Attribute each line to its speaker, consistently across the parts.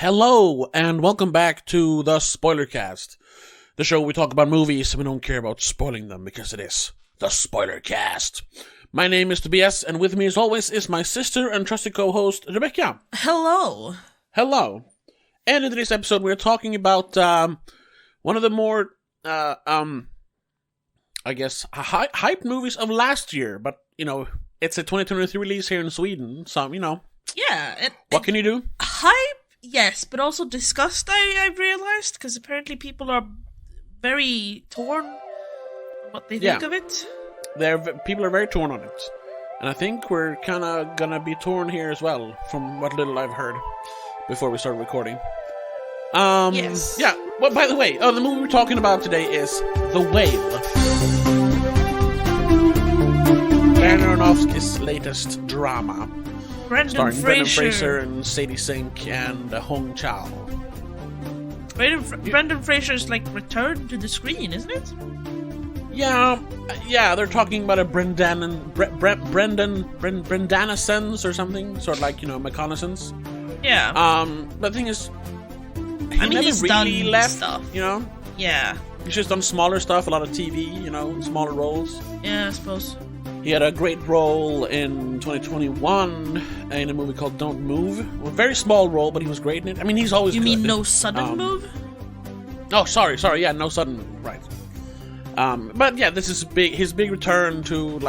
Speaker 1: Hello, and welcome back to the spoilerCast, the show where we talk about movies and we don't care about spoiling them because it is the spoilerCast. My name is Tobias, and with me as always is my sister and trusted co-host, Rebecca.
Speaker 2: Hello.
Speaker 1: Hello. And in today's episode, we're talking about one of the more, hype movies of last year, but, it's a 2023 release here in Sweden, so,
Speaker 2: Yeah.
Speaker 1: what can you do?
Speaker 2: Hype, yes, but also disgust, I've realized, because apparently people are very torn on what they think of it.
Speaker 1: People are very torn on it. And I think we're kind of gonna be torn here as well, from what little I've heard before we started recording.
Speaker 2: Yes.
Speaker 1: Yeah, well, by the way, the movie we're talking about today is The Whale. Darren Aronofsky's latest drama. Starring Brendan Fraser and Sadie Sink and Hong Chow.
Speaker 2: Brendan Fraser's returned to the screen, isn't it?
Speaker 1: Yeah, they're talking about a Brendaniscence or something, sort of like, reconnaissance.
Speaker 2: Yeah.
Speaker 1: But the thing is,
Speaker 2: he's
Speaker 1: never really
Speaker 2: done
Speaker 1: left,
Speaker 2: stuff.
Speaker 1: Yeah. He's just done smaller stuff, a lot of TV, smaller roles.
Speaker 2: Yeah, I suppose.
Speaker 1: He had a great role in 2021 in a movie called Don't Move. A very small role, but he was great in it. I mean, he's always
Speaker 2: You
Speaker 1: good.
Speaker 2: mean No Sudden Move?
Speaker 1: Oh, sorry, yeah, No Sudden Move, right. But yeah, this is his big return to,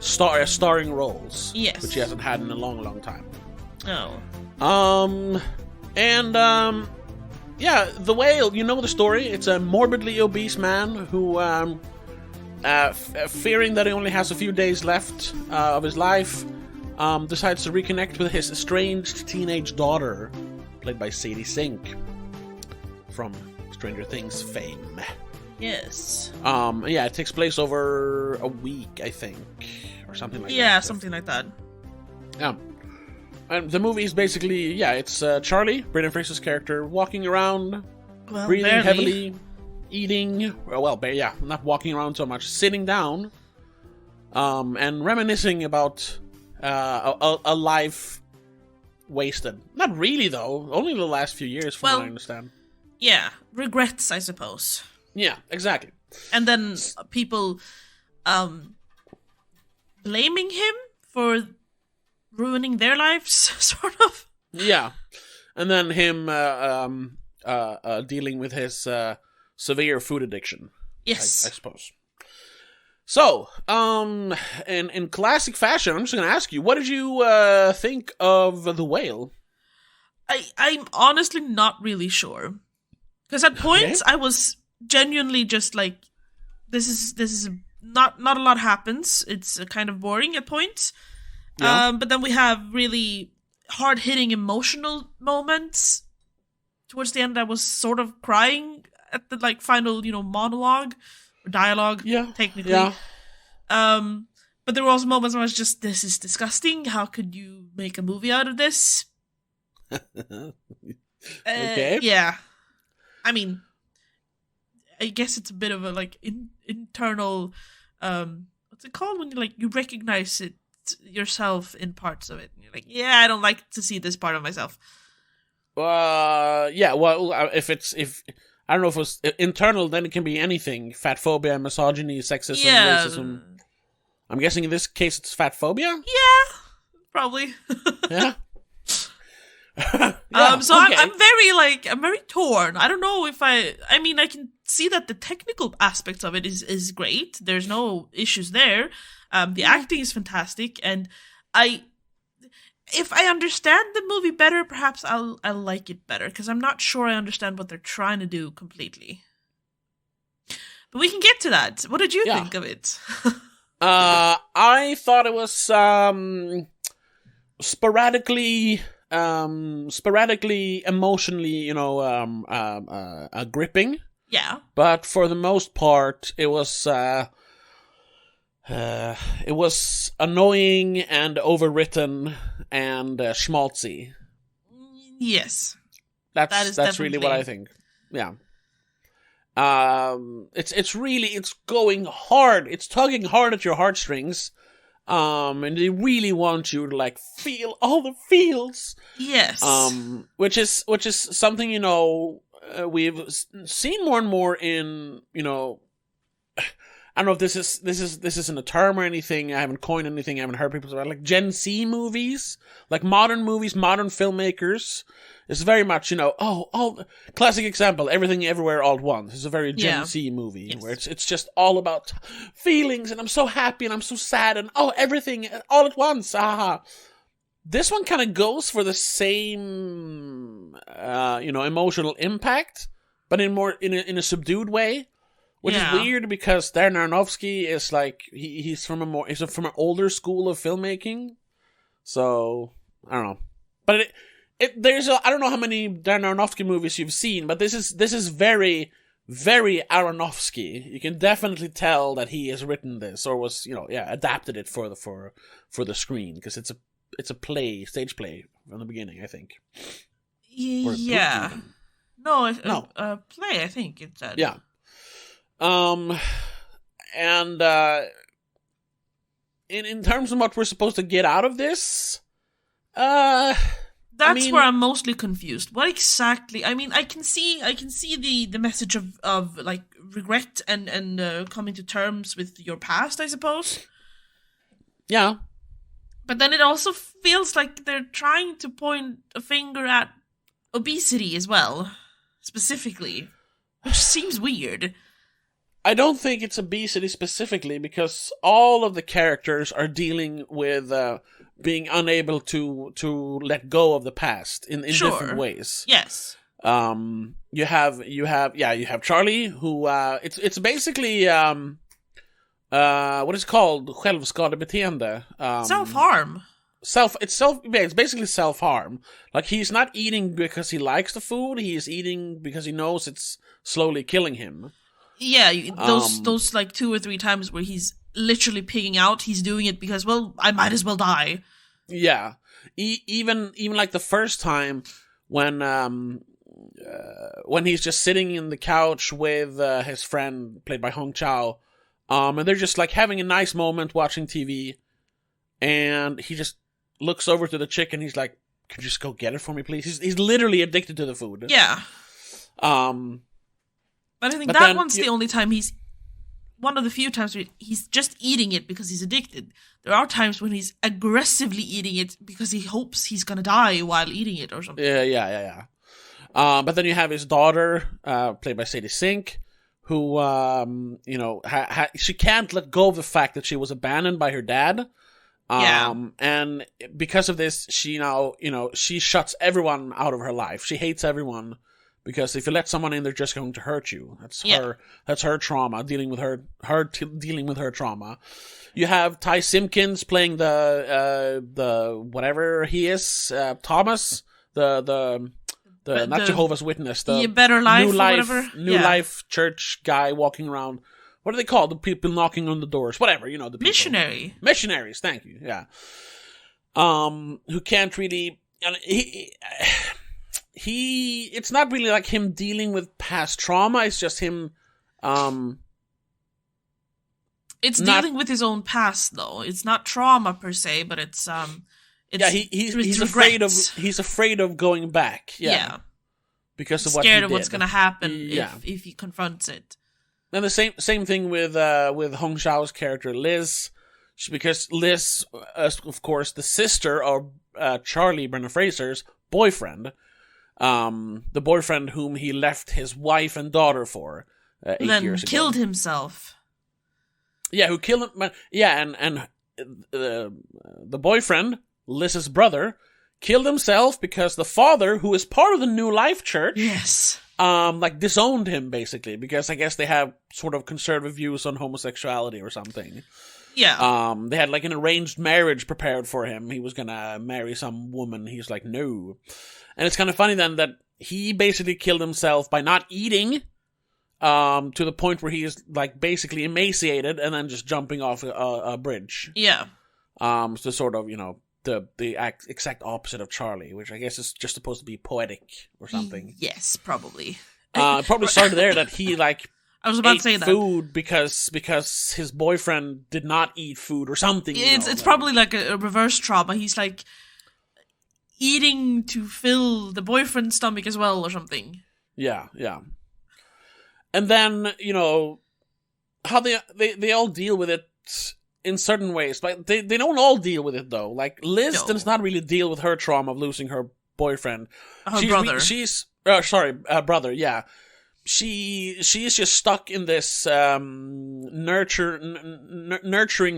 Speaker 1: starring roles.
Speaker 2: Yes.
Speaker 1: Which he hasn't had in a long, long time.
Speaker 2: Oh.
Speaker 1: Yeah, The Whale, you know the story. It's a morbidly obese man who, fearing that he only has a few days left of his life, decides to reconnect with his estranged teenage daughter, played by Sadie Sink, from Stranger Things fame.
Speaker 2: Yes.
Speaker 1: Yeah, it takes place over a week, I think, or something like that.
Speaker 2: Yeah, something like that.
Speaker 1: Yeah. And the movie is basically, it's Charlie, Brendan Fraser's character, walking around, breathing
Speaker 2: barely.
Speaker 1: heavily, eating, not walking around so much, sitting down, and reminiscing about a life wasted. Not really, though. Only the last few years, from what I understand.
Speaker 2: Yeah, regrets, I suppose.
Speaker 1: Yeah, exactly.
Speaker 2: And then people blaming him for ruining their lives, sort of. Yeah.
Speaker 1: And then him dealing with his severe food addiction.
Speaker 2: Yes.
Speaker 1: I suppose. So, in classic fashion, I'm just going to ask you, what did you think of The Whale?
Speaker 2: I'm honestly not really sure. Because at points, I was genuinely just like, this is not a lot happens. It's kind of boring at points. Yeah. But then we have really hard-hitting emotional moments. Towards the end, I was sort of crying at the final, monologue or dialogue, technically. Yeah. But there were also moments where I was just, this is disgusting. How could you make a movie out of this?
Speaker 1: Okay.
Speaker 2: Yeah. I mean, I guess it's a bit of a internal. What's it called when you recognize it yourself in parts of it? And you're like, yeah, I don't like to see this part of myself.
Speaker 1: Yeah. Well, if I don't know if it's internal, then it can be anything: fat phobia, misogyny, sexism, racism. I'm guessing in this case it's fat phobia.
Speaker 2: Yeah, probably.
Speaker 1: Yeah.
Speaker 2: So
Speaker 1: okay.
Speaker 2: I'm very torn. I don't know if I mean, I can see that the technical aspects of it is great. There's no issues there. The acting is fantastic, and if I understand the movie better, perhaps I'll like it better, because I'm not sure I understand what they're trying to do completely. But we can get to that. What did you think of it?
Speaker 1: I thought it was sporadically emotionally, gripping. Yeah. But for the most part, it was annoying and overwritten and schmaltzy.
Speaker 2: Yes.
Speaker 1: That's really what I think. Yeah. It's going hard. It's tugging hard at your heartstrings. And they really want you to like feel all the feels.
Speaker 2: Yes.
Speaker 1: Which is something, you know, we've seen more and more in, you know, I don't know if this isn't a term or anything. I haven't coined anything. I haven't heard people about like Gen Z movies, like modern movies, modern filmmakers. It's very much, you know, classic example, Everything Everywhere All at Once. It's a very Gen Z movie where it's just all about feelings, and I'm so happy and I'm so sad and everything all at once. This one kind of goes for the same, you know, emotional impact, but in a subdued way. Which is weird because Darren Aronofsky is like he's from an older school of filmmaking, so I don't know. But I don't know how many Darren Aronofsky movies you've seen, but this is very, very Aronofsky. You can definitely tell that he has written this or was, you know, adapted it for the screen, because it's a stage play from the beginning, I think.
Speaker 2: Yeah. No, play. I think it said.
Speaker 1: Yeah. And in terms of what we're supposed to get out of this,
Speaker 2: that's where I'm mostly confused. What exactly? I mean, I can see the message of like regret and coming to terms with your past, I suppose.
Speaker 1: Yeah.
Speaker 2: But then it also feels like they're trying to point a finger at obesity as well, specifically, which seems weird.
Speaker 1: I don't think it's obesity specifically, because all of the characters are dealing with being unable to let go of the past in different ways.
Speaker 2: Yes.
Speaker 1: You have Charlie, who it's basically what is it called, självskadebeteende.
Speaker 2: Self-harm.
Speaker 1: It's basically self-harm. Like, he's not eating because he likes the food, he's eating because he knows it's slowly killing him.
Speaker 2: Yeah, those like 2 or 3 times where he's literally pigging out, he's doing it because, well, I might as well die.
Speaker 1: Yeah. Even like the first time when he's just sitting in the couch with his friend, played by Hong Chau, and they're just like having a nice moment watching TV, and he just looks over to the chick and he's like, "Could you just go get it for me, please?" He's literally addicted to the food.
Speaker 2: Yeah. But I think one's the only time one of the few times where he's just eating it because he's addicted. There are times when he's aggressively eating it because he hopes he's gonna die while eating it or something.
Speaker 1: Yeah. But then you have his daughter, played by Sadie Sink, who, you know, she can't let go of the fact that she was abandoned by her dad. And because of this, she now, you know, she shuts everyone out of her life. She hates everyone. Because if you let someone in, they're just going to hurt you. That's her trauma, dealing with her trauma. You have Ty Simpkins playing the whatever he is, Thomas, the not Jehovah's Witness, the
Speaker 2: Better Life,
Speaker 1: New Life church guy walking around. What are they called? The people knocking on the doors, whatever, you know, the people. Missionaries. Thank you. Yeah. Who can't really, and it's not really like him dealing with past trauma, it's just him,
Speaker 2: it's dealing with his own past, though. It's not trauma per se, but it's
Speaker 1: he's afraid of going back. Yeah. Because of what he did.
Speaker 2: Scared of what's going to happen if he confronts it.
Speaker 1: And the same thing with Hong Shao's character, Liz, because Liz, of course, the sister of Charlie, Brendan Fraser's boyfriend, the boyfriend whom he left his wife and daughter for 8 years ago.
Speaker 2: Killed himself.
Speaker 1: Yeah, who killed him? Yeah, and the boyfriend, Liz's brother, killed himself because the father, who is part of the New Life Church, like disowned him basically, because I guess they have sort of conservative views on homosexuality or something.
Speaker 2: Yeah.
Speaker 1: They had like an arranged marriage prepared for him. He was gonna marry some woman. He's like, no. And it's kind of funny then that he basically killed himself by not eating, to the point where he is like basically emaciated and then just jumping off a bridge.
Speaker 2: Yeah.
Speaker 1: So sort of, you know, the exact opposite of Charlie, which I guess is just supposed to be poetic or something.
Speaker 2: Yes, probably.
Speaker 1: It probably started there that he like
Speaker 2: I was about
Speaker 1: ate
Speaker 2: to say that.
Speaker 1: food because his boyfriend did not eat food or something.
Speaker 2: It's probably like a reverse trauma. He's like eating to fill the boyfriend's stomach as well or something.
Speaker 1: Yeah. And then, how they all deal with it in certain ways. But they don't all deal with it, though. Like, Liz does not really deal with her trauma of losing her boyfriend.
Speaker 2: Her brother.
Speaker 1: Brother, yeah. She is just stuck in this nurturing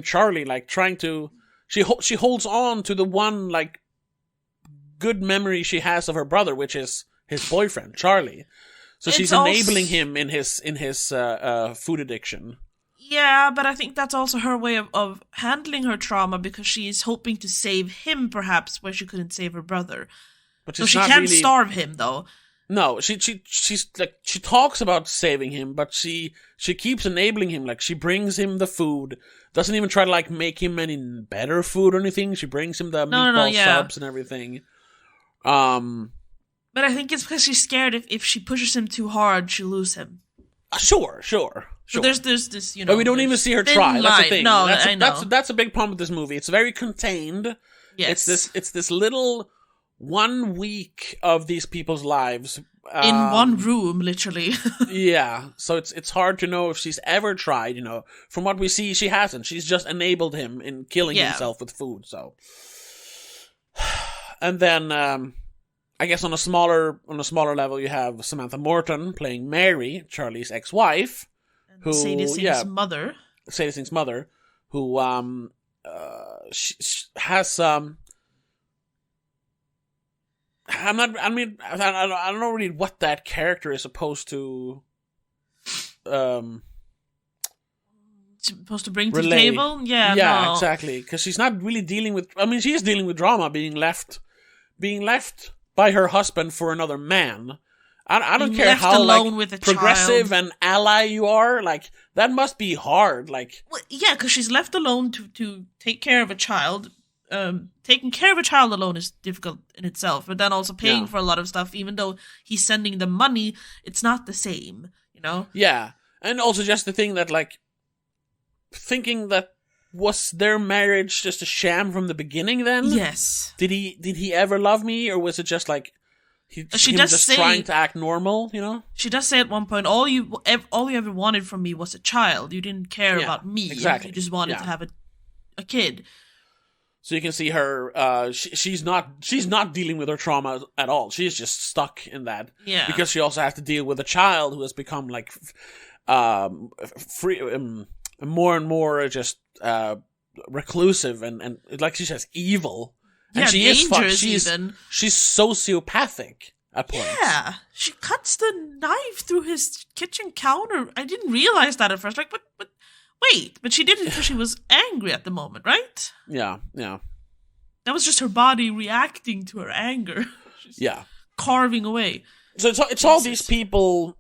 Speaker 1: Charlie, like, trying to... She holds on to the one, like, good memory she has of her brother, which is his boyfriend, Charlie. So she's enabling him in his food addiction.
Speaker 2: Yeah, but I think that's also her way of handling her trauma, because she is hoping to save him, perhaps, where she couldn't save her brother.
Speaker 1: But
Speaker 2: so she can't starve him, though.
Speaker 1: No, she's like, she talks about saving him, but she keeps enabling him. Like, she brings him the food, doesn't even try to like make him any better food or anything. She brings him the meatball subs and everything.
Speaker 2: But I think it's because she's scared if she pushes him too hard, she'll lose him.
Speaker 1: Sure.
Speaker 2: So there's this,
Speaker 1: But we don't even see her try. That's the thing.
Speaker 2: No, I know.
Speaker 1: That's a big problem with this movie. It's very contained.
Speaker 2: Yes.
Speaker 1: It's this little 1 week of these people's lives.
Speaker 2: In one room, literally.
Speaker 1: Yeah. So it's hard to know if she's ever tried, From what we see, she hasn't. She's just enabled him in killing himself with food, so. And then, I guess on a smaller level, you have Samantha Morton playing Mary, Charlie's ex-wife, who
Speaker 2: Sadie Sink's mother.
Speaker 1: Sadie Sink's mother, who she has I don't know really what that character is supposed to
Speaker 2: supposed to bring to the table.
Speaker 1: Yeah, exactly, because she's not really dealing with. I mean, she is dealing with drama, being left by her husband for another man. I don't care how like progressive and ally you are. Like, that must be hard. Like,
Speaker 2: well, yeah, because she's left alone to take care of a child. Taking care of a child alone is difficult in itself, but then also paying for a lot of stuff, even though he's sending them money, it's not the same,
Speaker 1: Yeah, and also just the thing that, like, thinking that was their marriage just a sham from the beginning then?
Speaker 2: Yes.
Speaker 1: Did he ever love me, or was it just like he was just trying to act normal, She does say at one point, all you ever wanted from me was a child. You didn't care about me. Exactly.
Speaker 2: You just wanted to have a kid.
Speaker 1: So you can see her, she's not dealing with her trauma at all. She's just stuck in that.
Speaker 2: Yeah.
Speaker 1: Because she also has to deal with a child who has become, like, free, more and more just, reclusive and like she says, evil. And she is she's sociopathic at points.
Speaker 2: Yeah. She cuts the knife through his kitchen counter. I didn't realize that at first. Like, but wait, but she did it because she was angry at the moment, right?
Speaker 1: Yeah.
Speaker 2: That was just her body reacting to her anger. She's carving away.
Speaker 1: So it's all these people,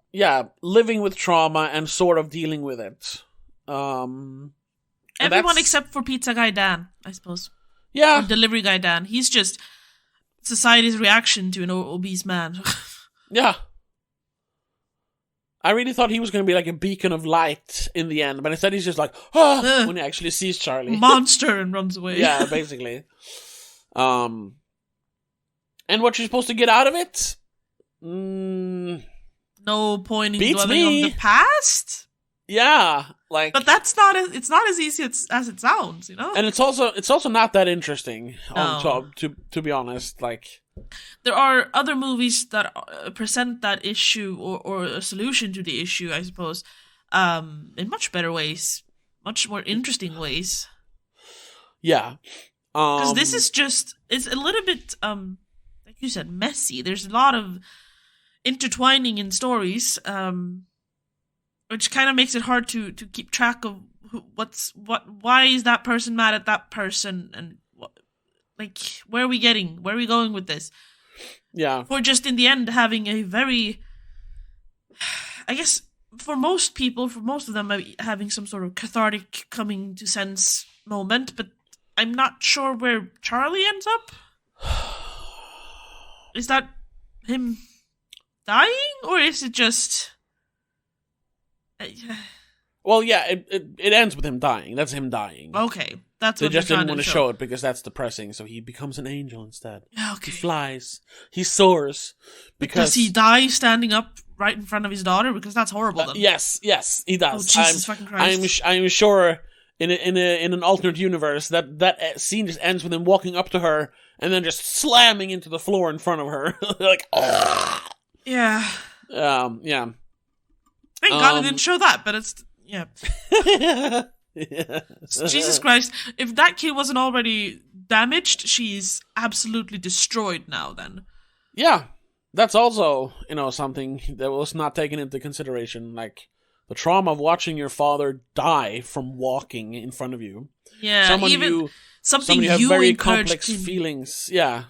Speaker 1: living with trauma and sort of dealing with it.
Speaker 2: Everyone except for Pizza Guy Dan, I suppose.
Speaker 1: Yeah.
Speaker 2: Or Delivery Guy Dan. He's just society's reaction to an obese man.
Speaker 1: Yeah. I really thought he was going to be like a beacon of light in the end, but instead he's just like, when he actually sees Charlie.
Speaker 2: Monster, and runs away.
Speaker 1: Yeah, basically. And what you're supposed to get out of it?
Speaker 2: No pointing dwelling on the past?
Speaker 1: Yeah, like,
Speaker 2: but it's not as easy as it sounds,
Speaker 1: And it's also not that interesting. To be honest, like,
Speaker 2: there are other movies that present that issue or a solution to the issue, I suppose, in much better ways, much more interesting ways.
Speaker 1: Yeah,
Speaker 2: because this is it's a little bit like you said, messy. There's a lot of intertwining in stories. Which kind of makes it hard to keep track of why is that person mad at that person, and where are we going with this?
Speaker 1: Yeah.
Speaker 2: For just in the end having a very, I guess for most people, for most of them, having some sort of cathartic coming to sense moment, but I'm not sure where Charlie ends up. Is that him dying, or is it just
Speaker 1: Well, yeah, it ends with him dying. That's him dying.
Speaker 2: Okay, that's
Speaker 1: They
Speaker 2: what
Speaker 1: just
Speaker 2: they're
Speaker 1: didn't
Speaker 2: trying
Speaker 1: want
Speaker 2: to
Speaker 1: to show it because that's depressing. So he becomes an angel instead.
Speaker 2: Yeah, okay.
Speaker 1: He flies. He soars. Because
Speaker 2: does he die standing up right in front of his daughter? Because that's horrible. Then.
Speaker 1: Yes, he does.
Speaker 2: Oh, Jesus fucking Christ!
Speaker 1: I'm sure in an alternate universe that scene just ends with him walking up to her and then just slamming into the floor in front of her, like.
Speaker 2: Yeah.
Speaker 1: Yeah.
Speaker 2: Thank God they didn't show that, but it's yeah. Jesus Christ! If that kid wasn't already damaged, she's absolutely destroyed now. Then.
Speaker 1: Yeah, that's also something that was not taken into consideration, like the trauma of watching your father die from walking in front of you.
Speaker 2: Yeah,
Speaker 1: something
Speaker 2: you
Speaker 1: have very
Speaker 2: complex
Speaker 1: feelings. Yeah,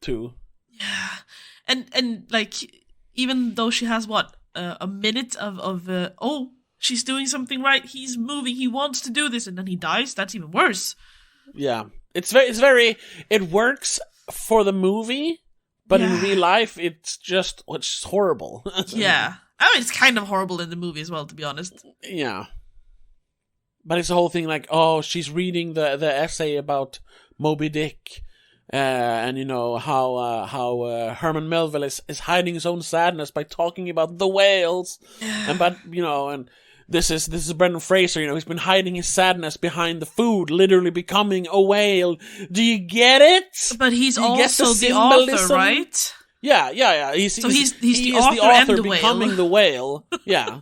Speaker 1: too.
Speaker 2: Yeah, and like even though she has a minute of she's doing something right, he's moving, he wants to do this, and then he dies. That's even worse.
Speaker 1: Yeah, it works for the movie, but in real life, it's horrible.
Speaker 2: Yeah, I mean it's kind of horrible in the movie as well, to be honest.
Speaker 1: Yeah, but it's the whole thing like, she's reading the essay about Moby Dick. And how Herman Melville is hiding his own sadness by talking about the whales, and this is Brendan Fraser. He's been hiding his sadness behind the food, literally becoming a whale. Do you get it?
Speaker 2: But he's also the author, right?
Speaker 1: Yeah. He's the author
Speaker 2: and the
Speaker 1: becoming the whale. Yeah.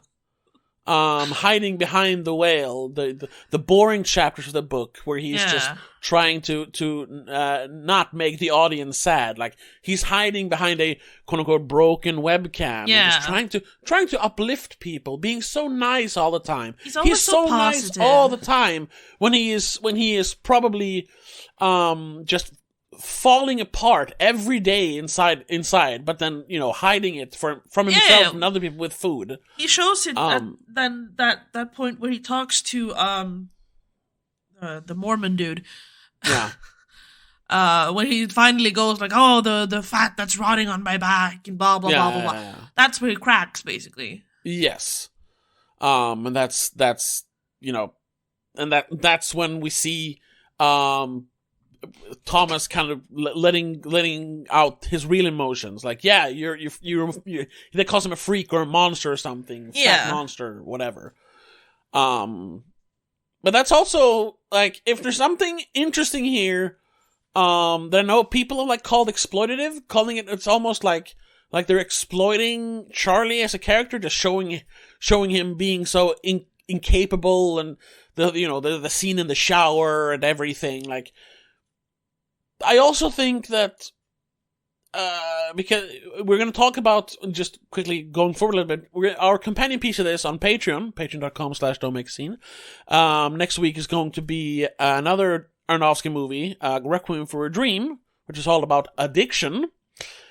Speaker 1: Hiding behind the whale, the boring chapters of the book where he's just trying to not make the audience sad. Like he's hiding behind a quote unquote broken webcam, just trying to uplift people, being so nice all the time.
Speaker 2: He's so
Speaker 1: nice all the time when he is probably just falling apart every day inside, but then hiding it from himself and other people with food.
Speaker 2: He shows it then that point where he talks to the Mormon dude.
Speaker 1: Yeah.
Speaker 2: When he finally goes like, oh, the fat that's rotting on my back and blah blah blah blah blah.
Speaker 1: Yeah.
Speaker 2: That's where he cracks, basically.
Speaker 1: Yes. And that's and that's when we see Thomas kind of letting out his real emotions, like you're they call him a freak or a monster or something, fat monster, whatever. But that's also like, if there's something interesting here, that I know people have called exploitative, calling it's almost like they're exploiting Charlie as a character, just showing him being so incapable, and the scene in the shower and everything, like. I also think that, because we're going to talk about, just quickly going forward a little bit, our companion piece of this on Patreon, patreon.com/don'tmakescene. Next week is going to be another Aronofsky movie, Requiem for a Dream, which is all about addiction.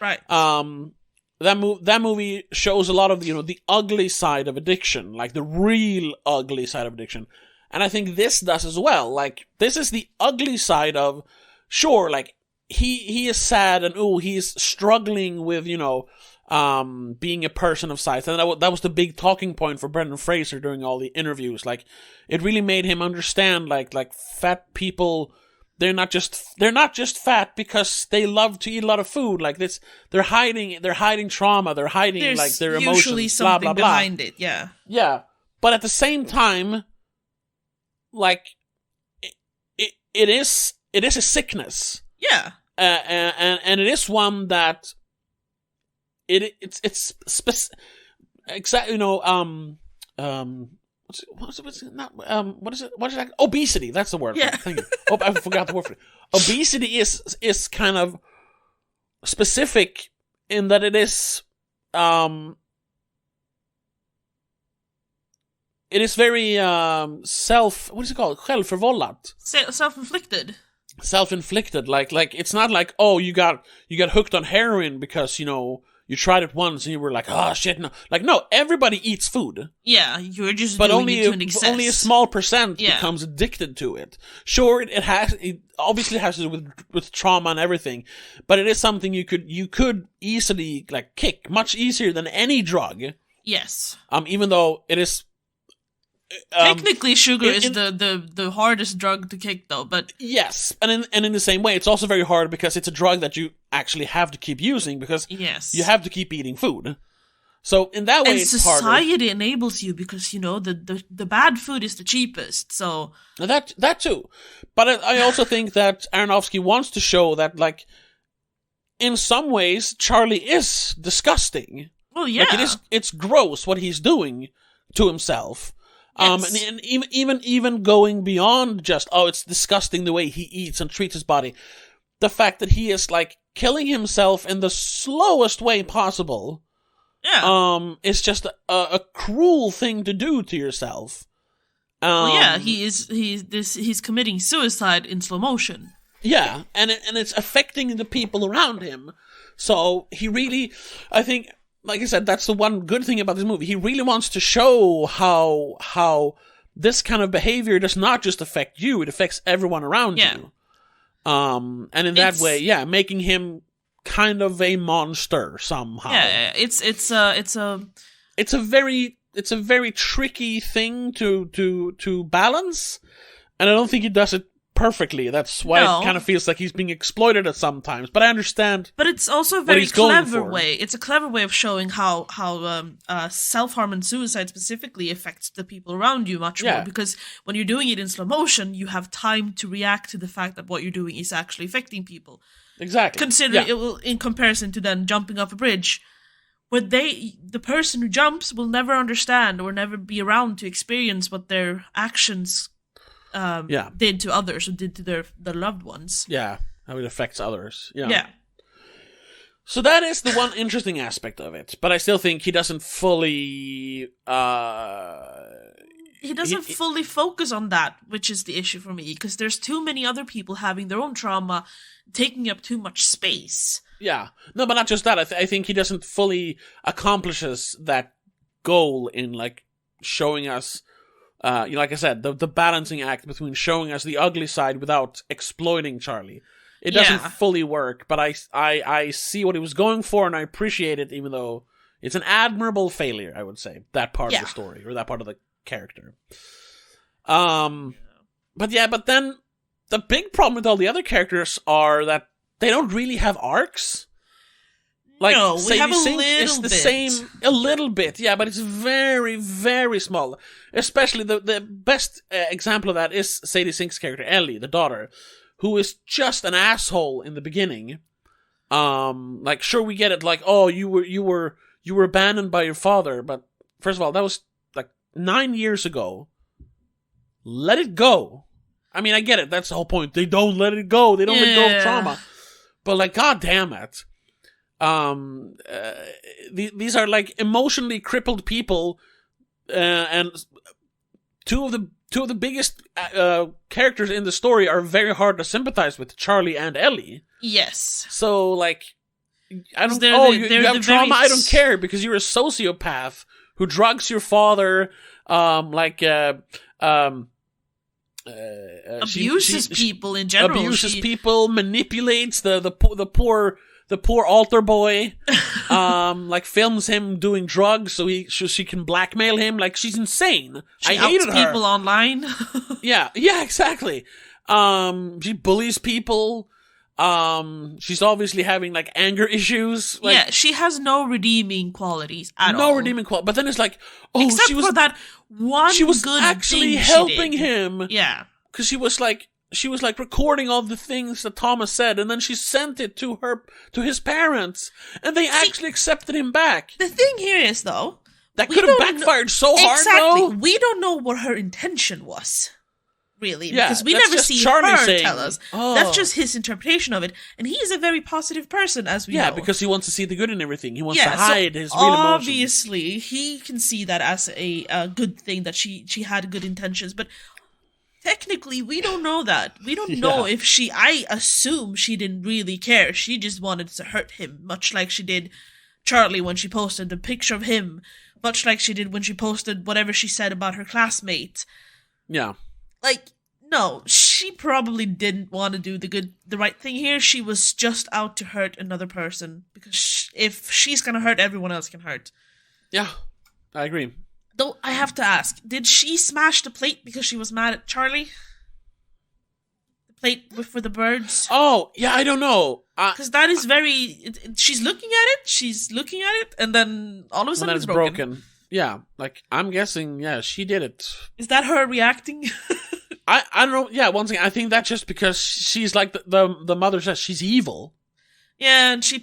Speaker 2: Right.
Speaker 1: That movie shows a lot of, the ugly side of addiction, like the real ugly side of addiction. And I think this does as well. Like, this is the ugly side of, sure, like, he is sad and, he's struggling with, being a person of size. And that was the big talking point for Brendan Fraser during all the interviews. Like, it really made him understand, like fat people, they're not just fat because they love to eat a lot of food. Like, this, they're hiding trauma, they're hiding,
Speaker 2: there's
Speaker 1: their emotions,
Speaker 2: usually something
Speaker 1: blah, blah, blah.
Speaker 2: behind it, yeah.
Speaker 1: Yeah. But at the same time, like, it is a sickness.
Speaker 2: Yeah.
Speaker 1: And it is one that it's exactly, what is it? Obesity. That's the word.
Speaker 2: Yeah.
Speaker 1: Thank you. Oh, I forgot the word for it. Obesity is kind of specific in that it is very what is it called? Självförvållat.
Speaker 2: Self-inflicted.
Speaker 1: Self-inflicted. Like it's not like, you got hooked on heroin because you tried it once and you were like, oh shit, no. Like, no, everybody eats food.
Speaker 2: Yeah, you're just
Speaker 1: but
Speaker 2: doing
Speaker 1: only
Speaker 2: it to an excess.
Speaker 1: only a small percent becomes addicted to it. Sure, it obviously has to do with trauma and everything, but it is something you could easily kick much easier than any drug.
Speaker 2: Yes.
Speaker 1: Even though it is
Speaker 2: Technically, sugar is the hardest drug to kick, though. But
Speaker 1: yes, and in the same way, it's also very hard because it's a drug that you actually have to keep using because you have to keep eating food. So in that way,
Speaker 2: and
Speaker 1: it's
Speaker 2: society
Speaker 1: harder.
Speaker 2: enables you because the bad food is the cheapest. So
Speaker 1: That too, but I also think that Aronofsky wants to show that, like, in some ways, Charlie is disgusting.
Speaker 2: Well, yeah,
Speaker 1: like it's gross what he's doing to himself.
Speaker 2: Yes.
Speaker 1: And even going beyond just, it's disgusting the way he eats and treats his body. The fact that he is, like, killing himself in the slowest way possible, is just a cruel thing to do to yourself.
Speaker 2: He's committing suicide in slow motion.
Speaker 1: Yeah, and it's affecting the people around him. So he really, I think, like I said, that's the one good thing about this movie. He really wants to show how this kind of behavior does not just affect you; it affects everyone around you. And in that way, making him kind of a monster somehow.
Speaker 2: Yeah, it's
Speaker 1: a very tricky thing to balance, and I don't think he does it perfectly. That's why it kind of feels like he's being exploited at sometimes. But I understand.
Speaker 2: But it's also a very clever way. It's a clever way of showing how self-harm and suicide specifically affects the people around you much more. Because when you're doing it in slow motion, you have time to react to the fact that what you're doing is actually affecting people.
Speaker 1: Exactly.
Speaker 2: Consider it will, in comparison to then jumping off a bridge, where the person who jumps will never understand or never be around to experience what their actions did to others or did to their loved ones. Yeah,
Speaker 1: how it affects others.
Speaker 2: Yeah.
Speaker 1: So that is the one interesting aspect of it, but I still think he doesn't fully.
Speaker 2: He doesn't fully focus on that, which is the issue for me, because there's too many other people having their own trauma, taking up too much space.
Speaker 1: Yeah, no, but not just that. I think he doesn't fully accomplishes that goal in, like, showing us. Like I said, the balancing act between showing us the ugly side without exploiting Charlie. It doesn't fully work, but I see what he was going for, and I appreciate it, even though it's an admirable failure, I would say, that part of the story, or that part of the character. But then the big problem with all the other characters are that they don't really have arcs. Like,
Speaker 2: no, we have a little
Speaker 1: it's the
Speaker 2: bit.
Speaker 1: same, a little bit, but it's very, very small. Especially the best example of that is Sadie Sink's character, Ellie, the daughter, who is just an asshole in the beginning. Like, sure, we get it, like, you were abandoned by your father, but first of all, that was like 9 years ago. Let it go. I mean, I get it, that's the whole point. They don't let it go. They don't let go of trauma. But, like, god damn it. These are, like, emotionally crippled people, and two of the biggest characters in the story are very hard to sympathize with, Charlie and Ellie.
Speaker 2: Yes.
Speaker 1: So, like, I don't. You have trauma. I don't care because you're a sociopath who drugs your father.
Speaker 2: Abuses people in general.
Speaker 1: Abuses people, manipulates the poor altar boy, like, films him doing drugs so she can blackmail him. Like, she's insane.
Speaker 2: She
Speaker 1: I hated
Speaker 2: outs
Speaker 1: her.
Speaker 2: people online.
Speaker 1: yeah, exactly. She bullies people. She's obviously having, like, anger issues. Like,
Speaker 2: she has no redeeming qualities at all.
Speaker 1: No redeeming quality. But then it's like,
Speaker 2: except for that one.
Speaker 1: She was
Speaker 2: good
Speaker 1: actually
Speaker 2: thing
Speaker 1: helping
Speaker 2: she did.
Speaker 1: him.
Speaker 2: Yeah,
Speaker 1: because she was like recording all the things that Thomas said, and then she sent it to his parents, and they actually accepted him back.
Speaker 2: The thing here is, though,
Speaker 1: that could have backfired so hard.
Speaker 2: Exactly,
Speaker 1: though.
Speaker 2: We don't know what her intention was, really,
Speaker 1: Yeah,
Speaker 2: because we
Speaker 1: that's
Speaker 2: never
Speaker 1: just
Speaker 2: see
Speaker 1: Charlie
Speaker 2: her
Speaker 1: saying,
Speaker 2: tell us. That's just his interpretation of it, and he is a very positive person, as we know.
Speaker 1: Yeah, because he wants to see the good in everything. He wants to hide his real emotions.
Speaker 2: Obviously, he can see that as a good thing, that she had good intentions, but technically, we don't know that. We don't know if I assume she didn't really care. She just wanted to hurt him, much like she did Charlie when she posted the picture of him, much like she did when she posted whatever she said about her classmate.
Speaker 1: Yeah.
Speaker 2: Like, no, she probably didn't want to do the right thing here. She was just out to hurt another person, because if she's gonna hurt, everyone else can hurt.
Speaker 1: Yeah, I agree.
Speaker 2: Though I have to ask, did she smash the plate because she was mad at Charlie? The plate for the birds?
Speaker 1: Oh, yeah, I don't know.
Speaker 2: Because that is very... she's looking at it, and then all of a sudden it's broken.
Speaker 1: Yeah, like, I'm guessing, yeah, she did it.
Speaker 2: Is that her reacting?
Speaker 1: I don't know, yeah, once again, I think that's just because she's like, the mother says she's evil.
Speaker 2: Yeah, and she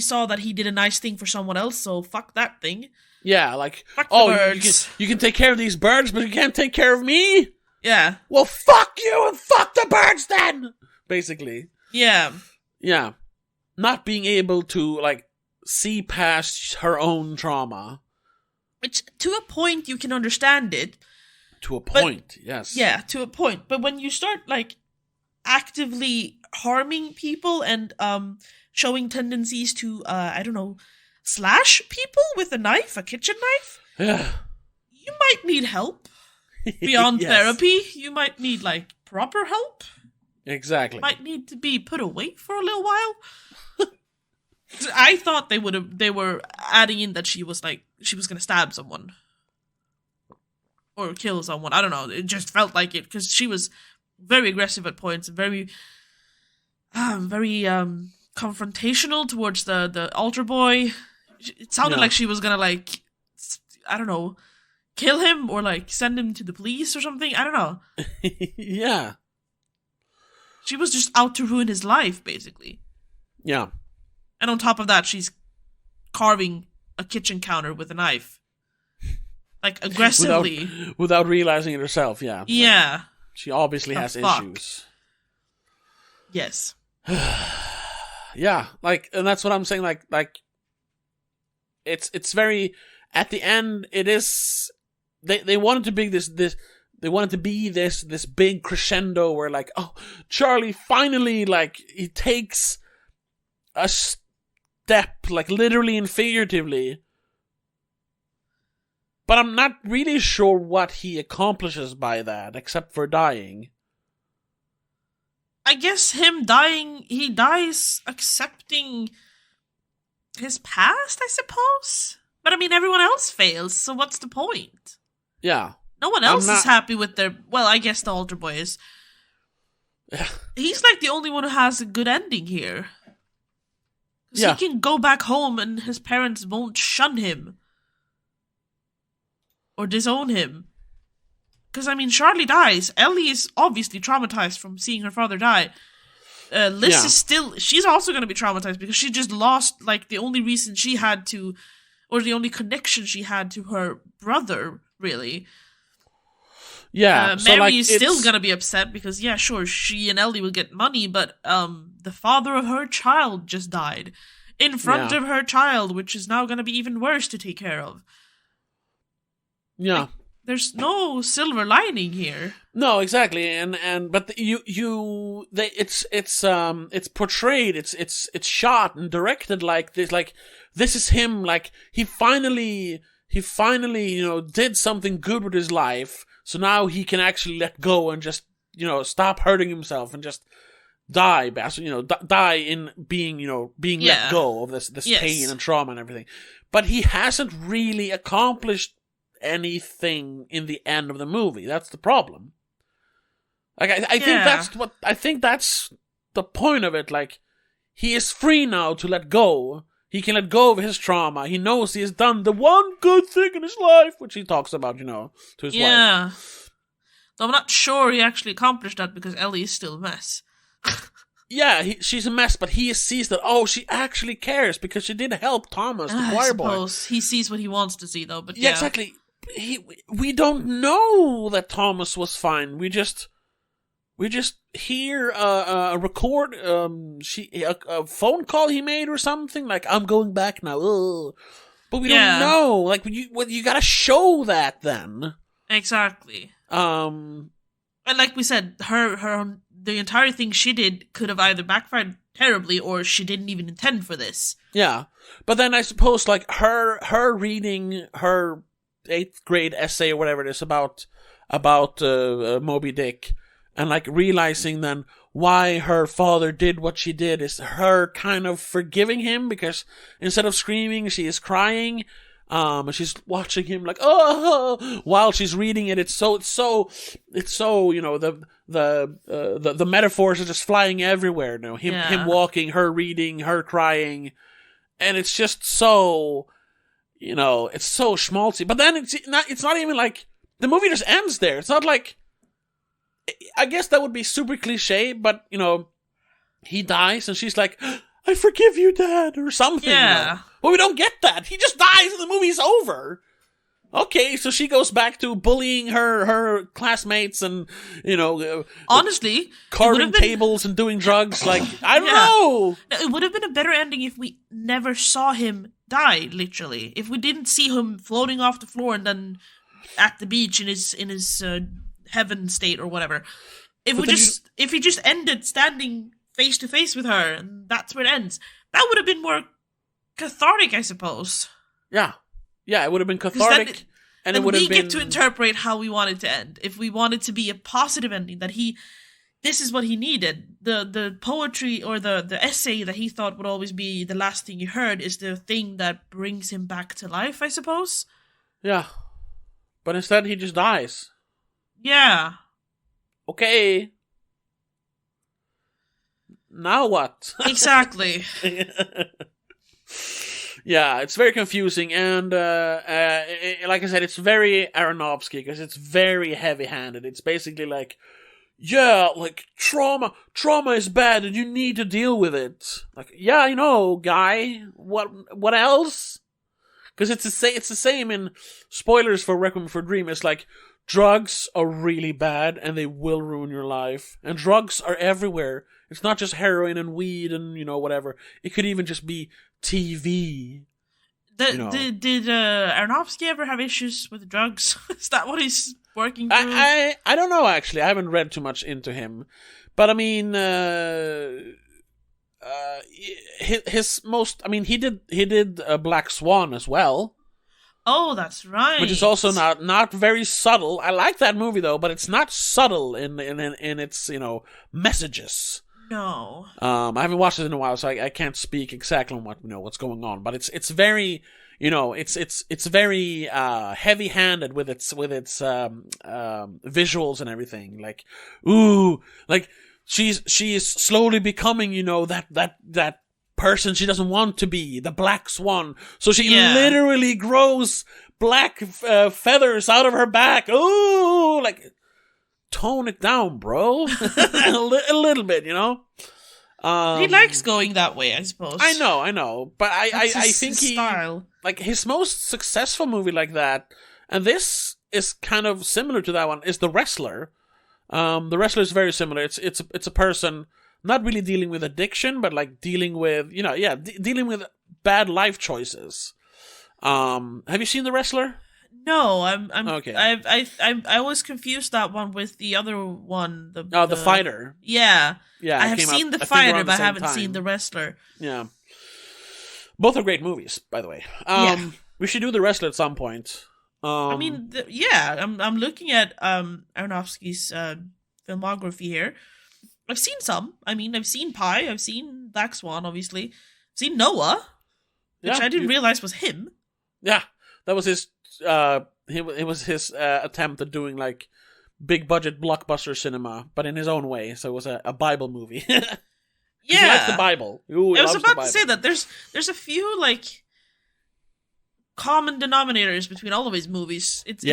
Speaker 2: saw that he did a nice thing for someone else, so fuck that thing.
Speaker 1: Yeah, like,
Speaker 2: fuck the birds.
Speaker 1: You can take care of these birds, but you can't take care of me?
Speaker 2: Yeah.
Speaker 1: Well, fuck you and fuck the birds then! Basically.
Speaker 2: Yeah.
Speaker 1: Yeah. Not being able to, like, see past her own trauma.
Speaker 2: Which, to a point, you can understand it.
Speaker 1: To a point, yes.
Speaker 2: Yeah, to a point. But when you start, like, actively harming people and showing tendencies to, I don't know, slash people with a knife, a kitchen knife,
Speaker 1: yeah,
Speaker 2: you might need help. Beyond
Speaker 1: yes.
Speaker 2: therapy, you might need, like, proper help.
Speaker 1: Exactly.
Speaker 2: Might need to be put away for a little while. I thought they were adding in that she was gonna stab someone. Or kill someone. I don't know. It just felt like it, because she was very aggressive at points, and very confrontational towards the altar boy. It sounded like she was gonna, like, I don't know, kill him or, like, send him to the police or something. I don't know.
Speaker 1: Yeah.
Speaker 2: She was just out to ruin his life, basically.
Speaker 1: Yeah.
Speaker 2: And on top of that, she's carving a kitchen counter with a knife. Like, aggressively.
Speaker 1: Without realizing it herself, yeah.
Speaker 2: Yeah.
Speaker 1: Like, she obviously has issues.
Speaker 2: Yes.
Speaker 1: Yeah, like, and that's what I'm saying, like, it's very, at the end, it is, they wanted to be they wanted to be this big crescendo where, like, oh, Charlie finally, like, he takes a step, like, literally and figuratively. But I'm not really sure what he accomplishes by that, except for dying.
Speaker 2: I guess him dying, he dies accepting his past, I suppose? But I mean, everyone else fails, so what's the point?
Speaker 1: Yeah.
Speaker 2: No one else is happy with their... Well, I guess the altar boy is. He's like the only one who has a good ending here. Because he can go back home and his parents won't shun him. Or disown him. Because, I mean, Charlie dies. Ellie is obviously traumatized from seeing her father die. Liz is still... She's also going to be traumatized because she just lost, like, the only reason she had to... Or the only connection she had to her brother, really.
Speaker 1: Yeah.
Speaker 2: Mary is still going to be upset because, yeah, sure, she and Ellie will get money, but the father of her child just died. In front of her child, which is now going to be even worse to take care of.
Speaker 1: Yeah.
Speaker 2: Like, there's no silver lining here.
Speaker 1: No, exactly, but it's portrayed, it's shot and directed like this. Like, this is him. Like, he finally, did something good with his life. So now he can actually let go and just, stop hurting himself and just die. Die in being let go of this pain and trauma and everything. But he hasn't really accomplished anything in the end of the movie. That's the problem. Like, I think that's the point of it. Like, he is free now to let go. He can let go of his trauma. He knows he has done the one good thing in his life, which he talks about, to his wife.
Speaker 2: Yeah. Though I'm not sure he actually accomplished that because Ellie is still a mess.
Speaker 1: Yeah, she's a mess, but he sees that, she actually cares because she did help Thomas, the choir boy. I suppose.
Speaker 2: He sees what he wants to see, though, but
Speaker 1: yeah. Exactly. We don't know that Thomas was fine. We just hear a record, a phone call he made or something, like, I'm going back now. Ugh. But we don't know. Like, you gotta show that then.
Speaker 2: Exactly. And like we said, the entire thing she did could have either backfired terribly or she didn't even intend for this.
Speaker 1: Yeah. But then I suppose, like, her reading her 8th grade essay or whatever it is about Moby Dick, and, like, realizing then why her father did what she did is her kind of forgiving him, because instead of screaming, she is crying. And she's watching him like, oh, while she's reading it. It's so the metaphors are just flying everywhere. Him walking, her reading, her crying, and it's just so, it's so schmaltzy. But then it's not even like the movie just ends there. It's not like, I guess that would be super cliche, but he dies and she's like, I forgive you, Dad, or something.
Speaker 2: Yeah.
Speaker 1: But we don't get that. He just dies and the movie's over. Okay, so she goes back to bullying her classmates and,
Speaker 2: honestly,
Speaker 1: carving tables and doing drugs. Like, I don't know.
Speaker 2: It would have been a better ending if we never saw him die, literally. If we didn't see him floating off the floor and then at the beach in his heaven state or whatever. If he just ended standing face to face with her and that's where it ends, that would have been more cathartic, I suppose.
Speaker 1: Yeah, it would have been cathartic, and it would have been.
Speaker 2: We get to interpret how we want it to end. If we want it to be a positive ending, that this is what he needed. The poetry or the essay that he thought would always be the last thing he heard is the thing that brings him back to life, I suppose.
Speaker 1: Yeah, but instead he just dies.
Speaker 2: Yeah.
Speaker 1: Okay. Now what?
Speaker 2: Exactly.
Speaker 1: Yeah, it's very confusing, and like I said, it's very Aronofsky, because it's very heavy-handed. It's basically like, like, trauma is bad, and you need to deal with it. Like, yeah, I know, guy. What else? Because it's the same in spoilers for Requiem for a Dream. It's like, drugs are really bad, and they will ruin your life. And drugs are everywhere. It's not just heroin and weed and, whatever. It could even just be TV.
Speaker 2: Did Aronofsky ever have issues with drugs? Is that what he's working through?
Speaker 1: I don't know, actually. I haven't read too much into him. But, I mean, his most... I mean, he did Black Swan as well.
Speaker 2: Oh, that's right.
Speaker 1: Which is also not very subtle. I like that movie, though, but it's not subtle in its, messages.
Speaker 2: No.
Speaker 1: I haven't watched it in a while, so I can't speak exactly on what's going on. But it's very, it's very heavy-handed with its visuals and everything. Like, ooh, like she is slowly becoming, that person she doesn't want to be, the Black Swan. So she literally grows black feathers out of her back. Ooh, like. Tone it down, bro. a little bit,
Speaker 2: he likes going that way, I suppose.
Speaker 1: I know, but I think
Speaker 2: his style.
Speaker 1: Like his most successful movie like that, and this is kind of similar to that one, is The Wrestler. The Wrestler is very similar. It's a person not really dealing with addiction, but like dealing with dealing with bad life choices. Have you seen The Wrestler?
Speaker 2: No, I'm
Speaker 1: okay.
Speaker 2: I always confused that one with the other one.
Speaker 1: The Fighter.
Speaker 2: Yeah.
Speaker 1: Yeah.
Speaker 2: I have seen The Fighter, but I haven't seen The Wrestler.
Speaker 1: Yeah. Both are great movies, by the way. We should do The Wrestler at some point.
Speaker 2: I'm looking at Aronofsky's filmography here. I've seen some. I mean, I've seen Pi. I've seen Black Swan, obviously. I've seen Noah, which I didn't realize was him.
Speaker 1: Yeah, that was his. It was his attempt at doing like big budget blockbuster cinema, but in his own way. So it was a Bible movie. He likes the Bible. Ooh,
Speaker 2: I was about to say that there's a few like common denominators between all of his movies. It's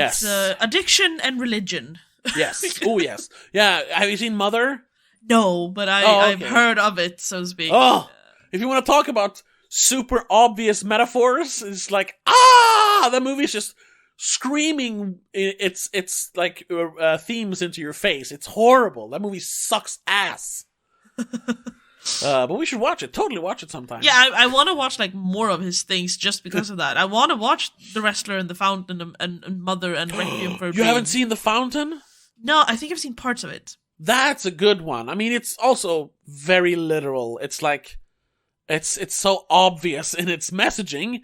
Speaker 2: addiction and religion.
Speaker 1: Yes. Oh yes. Yeah. Have you seen Mother?
Speaker 2: No, but I've heard of it, so to speak.
Speaker 1: Oh, if you want to talk about super obvious metaphors, it's like the movie's just screaming its like themes into your face. It's horrible. That movie sucks ass. But we should watch it. Totally watch it sometime.
Speaker 2: Yeah, I want to watch like more of his things just because of that. I want to watch The Wrestler and The Fountain and Mother and Requiem for a Dream.
Speaker 1: You haven't seen The Fountain?
Speaker 2: No, I think I've seen parts of it.
Speaker 1: That's a good one. I mean, it's also very literal. It's like it's so obvious in its messaging,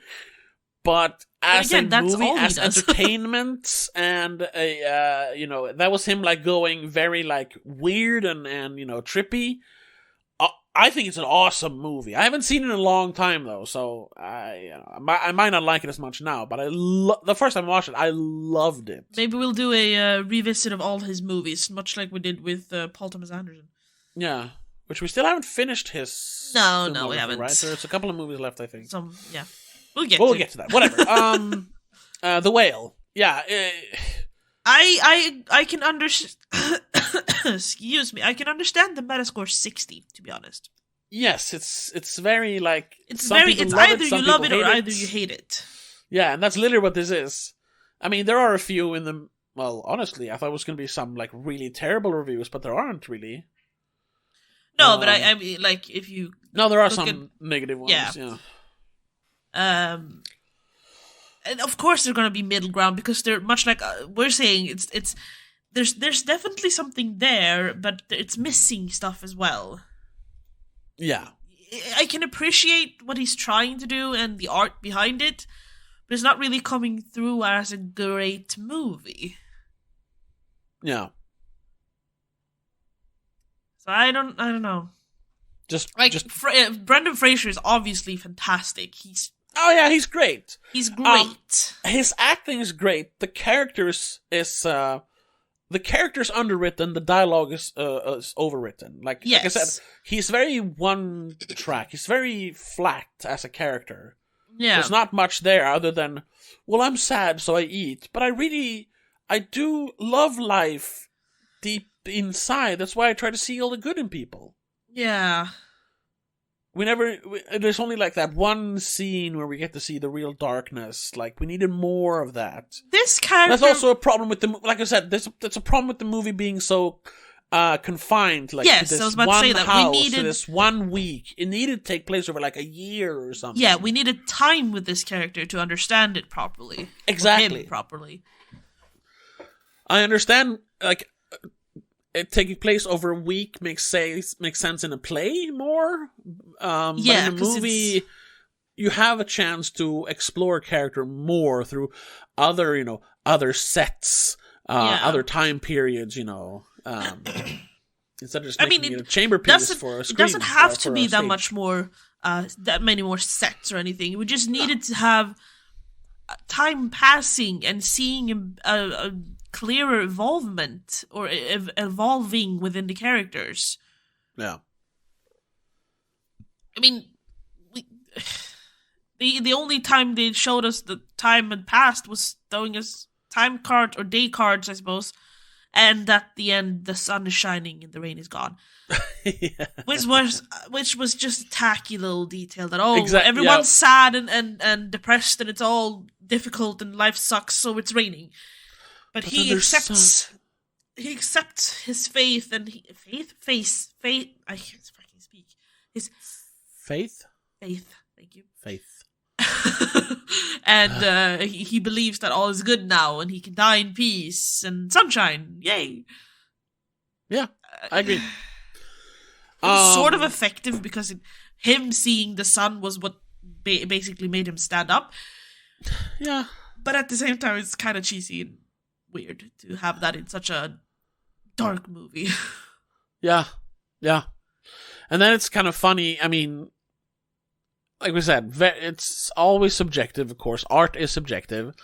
Speaker 1: but as a movie, as entertainment, and that was him like going very like weird and trippy. I think it's an awesome movie. I haven't seen it in a long time though, so I might not like it as much now. But the first time I watched it, I loved it.
Speaker 2: Maybe we'll do a revisit of all his movies, much like we did with Paul Thomas Anderson.
Speaker 1: Yeah, which we still haven't finished his.
Speaker 2: No, we haven't.
Speaker 1: Right, there's a couple of movies left, I think.
Speaker 2: Yeah, we'll get to
Speaker 1: that. Whatever. The Whale. Yeah.
Speaker 2: I can understand. Excuse me. I can understand the Metascore 60. To be honest.
Speaker 1: Yes, it's very like
Speaker 2: it's either you love it or either you hate it.
Speaker 1: Yeah, and that's literally what this is. I mean, there are a few in the. Well, honestly, I thought it was going to be some like really terrible reviews, but there aren't really.
Speaker 2: No, but I mean, like if you.
Speaker 1: No, there are some negative ones. Yeah.
Speaker 2: And of course, they're going to be middle ground because they're much like we're saying. It's there's definitely something there, but it's missing stuff as well.
Speaker 1: Yeah,
Speaker 2: I can appreciate what he's trying to do and the art behind it, but it's not really coming through as a great movie.
Speaker 1: Yeah.
Speaker 2: So I don't know. Brendan Fraser is obviously fantastic. He's
Speaker 1: great.
Speaker 2: He's great.
Speaker 1: His acting is great. The character's underwritten. The dialogue is overwritten. Like I said, he's very one track. He's very flat as a character.
Speaker 2: Yeah,
Speaker 1: there's not much there other than, well, I'm sad, so I eat. But I do love life deep inside. That's why I try to see all the good in people.
Speaker 2: Yeah.
Speaker 1: There's only like that one scene where we get to see the real darkness. Like, we needed more of that.
Speaker 2: This character...
Speaker 1: That's also a problem with like I said, that's a problem with the movie being so confined. Like,
Speaker 2: yes,
Speaker 1: to this
Speaker 2: I was about
Speaker 1: one
Speaker 2: to say that.
Speaker 1: house,
Speaker 2: We needed...
Speaker 1: to this 1 week. It needed to take place over like a year or something.
Speaker 2: Yeah, we needed time with this character to understand it properly.
Speaker 1: Exactly.
Speaker 2: Him properly.
Speaker 1: I understand, like... It taking place over a week makes sense in a play more. But in a movie, you have a chance to explore a character more through other sets, other time periods. Instead of just making it a chamber piece for a screen.
Speaker 2: It doesn't have to be that much more, that many more sets or anything. We just needed to have time passing and seeing a clearer involvement or evolving within the characters.
Speaker 1: Yeah.
Speaker 2: I mean, the only time they showed us the time had passed was showing us time cards or day cards, I suppose, and at the end the sun is shining and the rain is gone.
Speaker 1: Yeah.
Speaker 2: Which was just a tacky little detail that everyone's sad and depressed and it's all difficult and life sucks, so it's raining. But he accepts his faith and faith. I can't fucking speak. His
Speaker 1: faith.
Speaker 2: Thank you.
Speaker 1: Faith.
Speaker 2: And he believes that all is good now and he can die in peace and sunshine. Yay!
Speaker 1: Yeah, I agree.
Speaker 2: It was sort of effective because him seeing the sun was what basically made him stand up.
Speaker 1: Yeah.
Speaker 2: But at the same time, it's kind of cheesy and weird to have that in such a dark movie.
Speaker 1: Yeah. And then it's kind of funny. I mean, like we said, it's always subjective, of course. Art is subjective.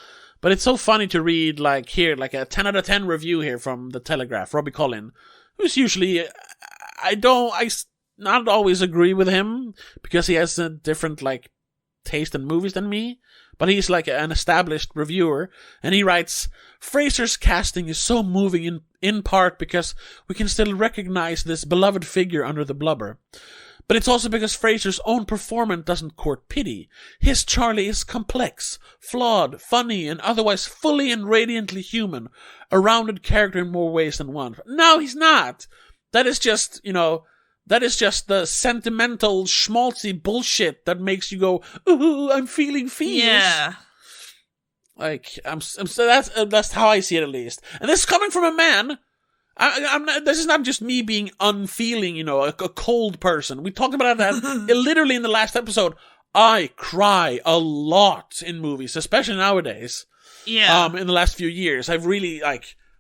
Speaker 1: But it's so funny to read, like here, like a 10 out of 10 review here from The Telegraph, Robbie Collin, who's usually... I not always agree with him because he has a different, like, taste in movies than me. But he's like an established reviewer, and he writes, Fraser's casting is so moving in part because we can still recognize this beloved figure under the blubber. But it's also because Fraser's own performance doesn't court pity. His Charlie is complex, flawed, funny, and otherwise fully and radiantly human, a rounded character in more ways than one. No, he's not. That is just, that is just the sentimental, schmaltzy bullshit that makes you go, ooh, I'm feeling feels.
Speaker 2: Yeah.
Speaker 1: Like, so that's how I see it at least. And this is coming from a man. This is not just me being unfeeling, a cold person. We talked about that literally in the last episode. I cry a lot in movies, especially nowadays.
Speaker 2: Yeah.
Speaker 1: In the last few years, I've really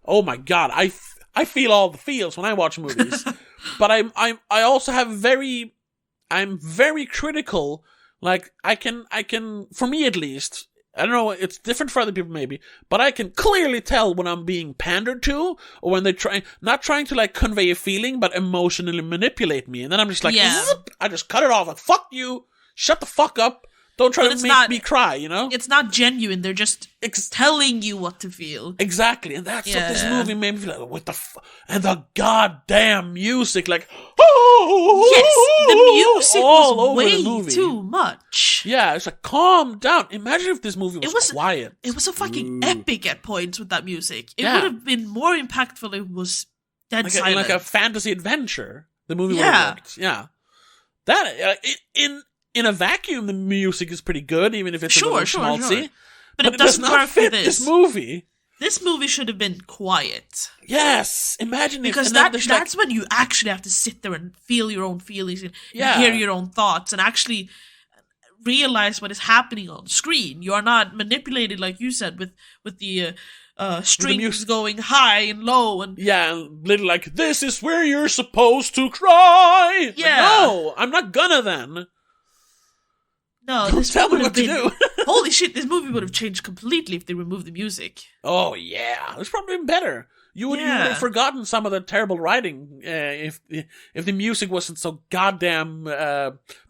Speaker 1: oh my god, I feel all the feels when I watch movies. But I also have very I'm very critical. Like, I can, for me at least, I don't know, it's different for other people maybe, but I can clearly tell when I'm being pandered to, or when they're not trying to like convey a feeling, but emotionally manipulate me. And then I'm just like, zip, I just cut it off. Like, fuck you. Shut the fuck up. Don't try to make me cry, you know?
Speaker 2: It's not genuine. They're just telling you what to feel.
Speaker 1: Exactly. And that's what this movie made me feel like. What the and the goddamn music, like, oh!
Speaker 2: Yes, the music was way too much.
Speaker 1: Yeah, it's like, calm down. Imagine if this movie was quiet.
Speaker 2: It was a fucking epic at points with that music. It would have been more impactful if it was dead silent.
Speaker 1: Like a fantasy adventure. The movie would have worked. Yeah. That, in a vacuum, the music is pretty good, even if it's a little schmaltzy.
Speaker 2: Sure. But it doesn't work for this
Speaker 1: movie.
Speaker 2: This movie should have been quiet.
Speaker 1: Yes, imagine
Speaker 2: because that's when you actually have to sit there and feel your own feelings and hear your own thoughts and actually realize what is happening on screen. You are not manipulated, like you said, with the strings going high and low and
Speaker 1: little like, this is where you're supposed to cry.
Speaker 2: Yeah,
Speaker 1: no, I'm not gonna then.
Speaker 2: No,
Speaker 1: this tell me what to do.
Speaker 2: Holy shit, this movie would have changed completely if they removed the music.
Speaker 1: Oh yeah, it's probably been better. You would have forgotten some of the terrible writing if the music wasn't so goddamn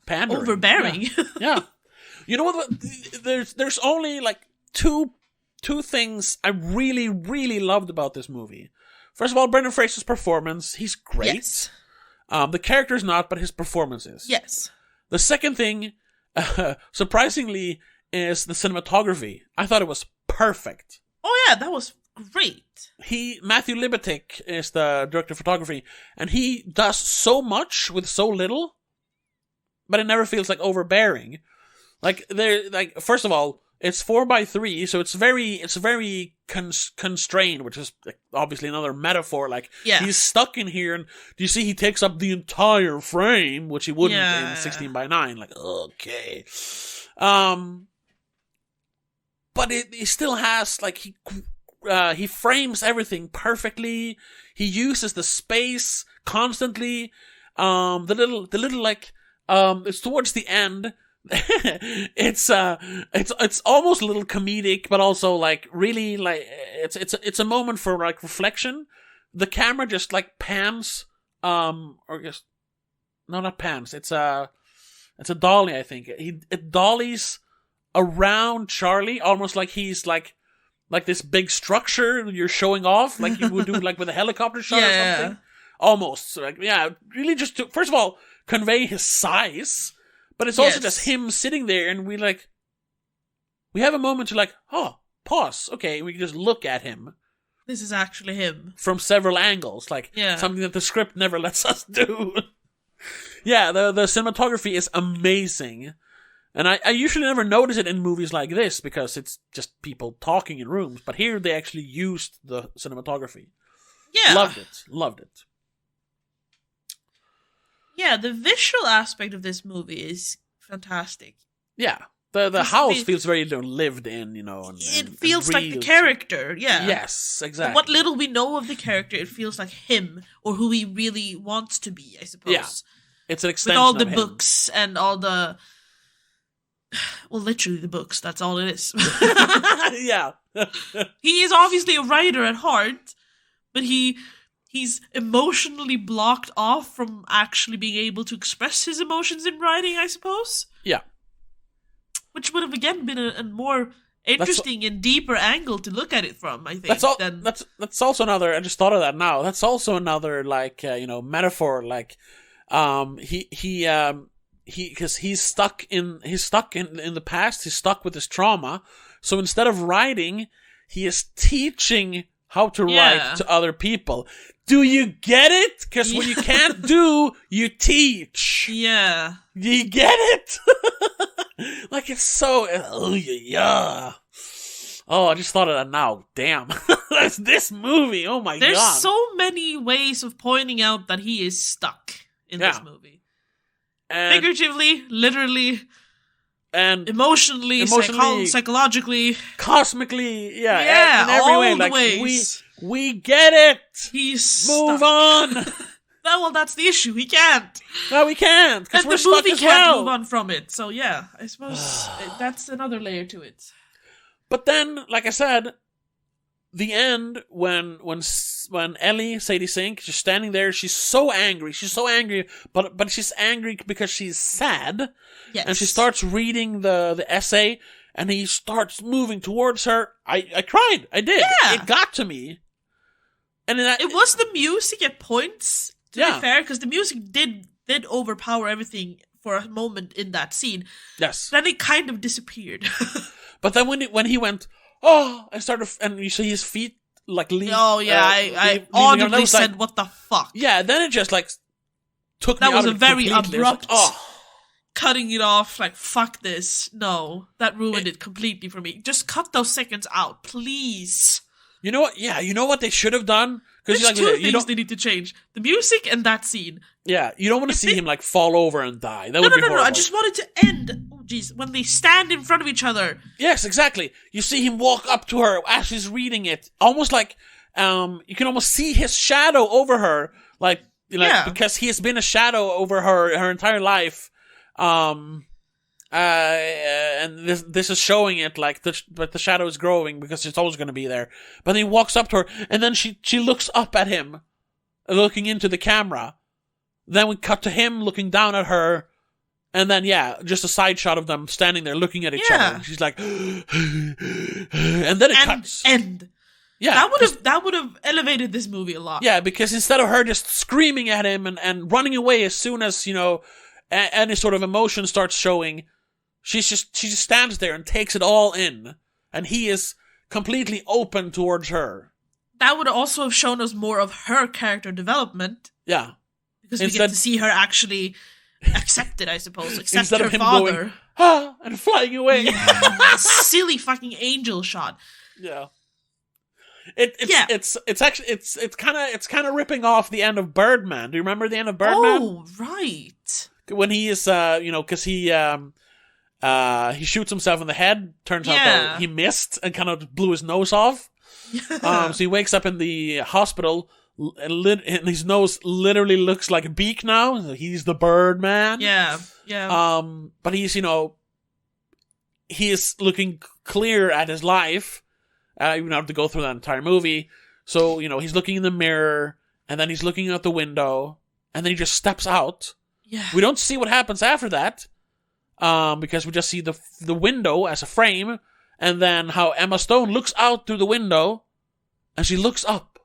Speaker 1: pandering.
Speaker 2: Overbearing.
Speaker 1: Yeah. You know what? There's only like two things I really, really loved about this movie. First of all, Brendan Fraser's performance. He's great. Yes. The character's not, but his performance is.
Speaker 2: Yes.
Speaker 1: The second thing, surprisingly, is the cinematography. I thought it was perfect.
Speaker 2: Oh yeah, that was great.
Speaker 1: Matthew Libatic is the director of photography, and he does so much with so little, but it never feels like overbearing. First of all, it's 4:3, so it's very constrained, which is obviously another metaphor. Like, he's stuck in here, and do you see he takes up the entire frame, which he wouldn't in 16:9. Like, okay. But he still has, like, he frames everything perfectly. He uses the space constantly. The little like, it's towards the end. It's almost a little comedic, but also like really like it's a moment for like reflection. The camera just like pans, or just not pans. It's a dolly, I think. It dollies around Charlie, almost like he's like this big structure you're showing off, like you would do like with a helicopter shot or something. Almost so like really just to first of all convey his size. But it's also just him sitting there, and we have a moment to like, oh, pause. Okay, we can just look at him.
Speaker 2: This is actually him.
Speaker 1: From several angles, like something that the script never lets us do. The cinematography is amazing. And I usually never notice it in movies like this, because it's just people talking in rooms. But here they actually used the cinematography. Yeah. Loved it.
Speaker 2: Yeah, the visual aspect of this movie is fantastic.
Speaker 1: Yeah, the house feels very lived in, you know.
Speaker 2: It feels like the character,
Speaker 1: Yes, exactly.
Speaker 2: And what little we know of the character, it feels like him, or who he really wants to be, I suppose. Yeah,
Speaker 1: it's an extension
Speaker 2: with all the
Speaker 1: of him.
Speaker 2: books and all the... Well, literally the books, that's all it is.
Speaker 1: Yeah.
Speaker 2: He is obviously a writer at heart, but he's emotionally blocked off from actually being able to express his emotions in writing, I suppose.
Speaker 1: Yeah.
Speaker 2: Which would have, again, been a more interesting and deeper angle to look at it from, I think.
Speaker 1: That's also another, I just thought of that now, that's also another, like, metaphor, like, because he's stuck in the past, he's stuck with his trauma, so instead of writing, he is teaching how to write to other people. Do you get it? Because when you can't do, you teach.
Speaker 2: Yeah.
Speaker 1: You get it? Like, it's so... yeah. Oh, I just thought of that now. Damn. That's this movie. Oh my God.
Speaker 2: There's so many ways of pointing out that he is stuck in this movie. And figuratively, literally... And emotionally, psychologically,
Speaker 1: cosmically, in every
Speaker 2: all
Speaker 1: way.
Speaker 2: The ways.
Speaker 1: We get it.
Speaker 2: He's
Speaker 1: move
Speaker 2: stuck.
Speaker 1: on.
Speaker 2: Well, that's the issue. He can't.
Speaker 1: No, we can't, because
Speaker 2: And
Speaker 1: we're
Speaker 2: the
Speaker 1: stuck
Speaker 2: movie
Speaker 1: as
Speaker 2: can't
Speaker 1: well.
Speaker 2: move on from it. So yeah, I suppose that's another layer to it.
Speaker 1: But then, like I said, the end when Ellie, Sadie Sink, she's standing there, she's so angry, but she's angry because she's sad.
Speaker 2: Yes.
Speaker 1: And she starts reading the essay, and he starts moving towards her. I cried. I did.
Speaker 2: Yeah.
Speaker 1: It got to me. And
Speaker 2: It was the music at points, to be fair, because the music did overpower everything for a moment in that scene.
Speaker 1: Yes.
Speaker 2: Then it kind of disappeared.
Speaker 1: But then when he went, and you see his feet like leave.
Speaker 2: Oh yeah, I audibly said, like, "What the fuck?"
Speaker 1: Yeah, then it just like took me out of it.
Speaker 2: That was a very
Speaker 1: completely.
Speaker 2: abrupt cutting it off. Like, fuck this. No, that ruined it completely for me. Just cut those seconds out, please.
Speaker 1: You know what? Yeah, you know what they should have done?
Speaker 2: There's two things they need to change: the music and that scene.
Speaker 1: Yeah, you don't want to see him like fall over and die. That would be horrible.
Speaker 2: No. I just want it to end. Oh, jeez, when they stand in front of each other.
Speaker 1: Yes, exactly. You see him walk up to her as she's reading it, almost like you can almost see his shadow over her, because he has been a shadow over her entire life. And this is showing it but the shadow is growing because it's always going to be there. But then he walks up to her, and then she looks up at him, looking into the camera. Then we cut to him looking down at her, and then just a side shot of them standing there looking at each other. And she's like, and then it cuts.
Speaker 2: End.
Speaker 1: Yeah,
Speaker 2: that would have elevated this movie a lot.
Speaker 1: Yeah, because instead of her just screaming at him and running away as soon as any sort of emotion starts showing, she just stands there and takes it all in, and he is completely open towards her. That
Speaker 2: would also have shown us more of her character development.
Speaker 1: Yeah.
Speaker 2: Because we get to see her actually accept it, I suppose. Accept
Speaker 1: instead
Speaker 2: her
Speaker 1: of him
Speaker 2: father.
Speaker 1: Going, and flying away.
Speaker 2: Yeah, silly fucking angel shot.
Speaker 1: Yeah. It's kind of ripping off the end of Birdman. Do you remember the end of Birdman?
Speaker 2: Oh, right.
Speaker 1: When he is, because he shoots himself in the head. Turns out that he missed and kind of blew his nose off. So he wakes up in the hospital, and his nose literally looks like a beak now. He's the Birdman.
Speaker 2: Yeah.
Speaker 1: But he's, he is looking clear at his life. You don't have to go through that entire movie. So, he's looking in the mirror, and then he's looking out the window, and then he just steps out.
Speaker 2: Yeah.
Speaker 1: We don't see what happens after that, because we just see the window as a frame, and then how Emma Stone looks out through the window, and she looks up.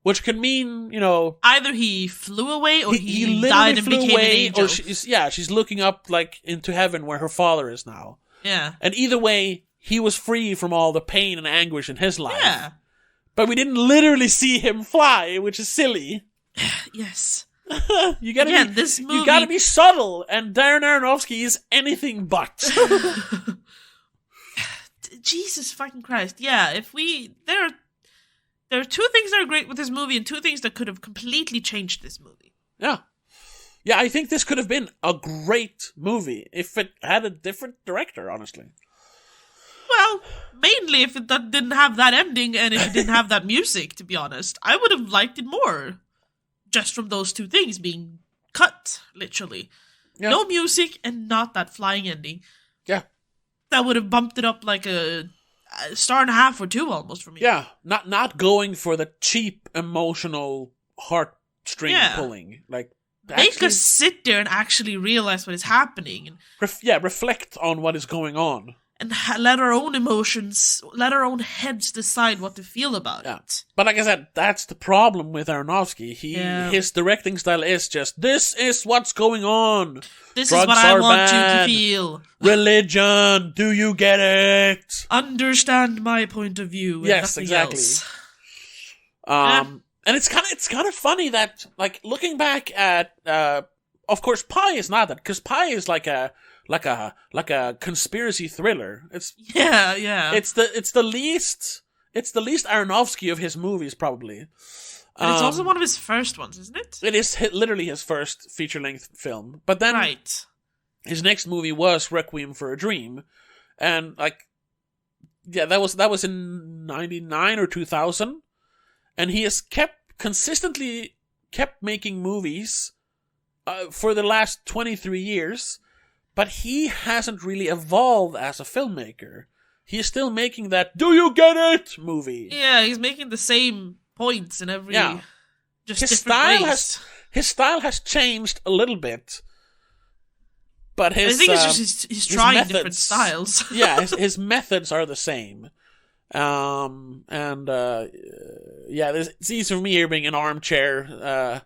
Speaker 1: Which can mean,
Speaker 2: either he flew away, or he died and became an angel.
Speaker 1: Or she's looking up, into heaven where her father is now.
Speaker 2: Yeah.
Speaker 1: And either way, he was free from all the pain and anguish in his life.
Speaker 2: Yeah.
Speaker 1: But we didn't literally see him fly, which is silly.
Speaker 2: Yes.
Speaker 1: You gotta be subtle, and Darren Aronofsky is anything but.
Speaker 2: Jesus fucking Christ. Yeah, there are two things that are great with this movie, and two things that could have completely changed this movie.
Speaker 1: Yeah. Yeah, I think this could have been a great movie if it had a different director, honestly.
Speaker 2: Well, mainly if it didn't have that ending and if it didn't have that music, to be honest. I would have liked it more. Just from those two things being cut, literally. Yeah. No music and not that flying ending.
Speaker 1: Yeah.
Speaker 2: That would have bumped it up like a star and a half or two almost for me.
Speaker 1: Yeah, not going for the cheap emotional heartstring pulling.
Speaker 2: Make us sit there and actually realize what is happening.
Speaker 1: And reflect on what is going on.
Speaker 2: And let our own emotions, let our own heads decide what to feel about it.
Speaker 1: But like I said, that's the problem with Aronofsky. His directing style is just, this is what's going on.
Speaker 2: This Drugs is what I want you to feel.
Speaker 1: Religion, do you get it?
Speaker 2: Understand my point of view. And
Speaker 1: yes, exactly.
Speaker 2: Else.
Speaker 1: And it's kind of funny that, looking back at, of course, Pi is not that, because Pi is like a conspiracy thriller. It's the least Aronofsky of his movies, probably.
Speaker 2: And it's also one of his first ones, isn't it?
Speaker 1: It is literally his first feature-length film. But then his next movie was Requiem for a Dream, and that was in 1999 or 2000, and he has kept consistently kept making movies for the last 23 years, but he hasn't really evolved as a filmmaker. He's still making that "Do you get it?" movie.
Speaker 2: Yeah, he's making the same points in every just
Speaker 1: his
Speaker 2: different
Speaker 1: style
Speaker 2: ways.
Speaker 1: His style has changed a little bit, but I
Speaker 2: think it's just he's trying
Speaker 1: methods,
Speaker 2: different styles.
Speaker 1: Yeah, his methods are the same. It's easy for me here being an armchair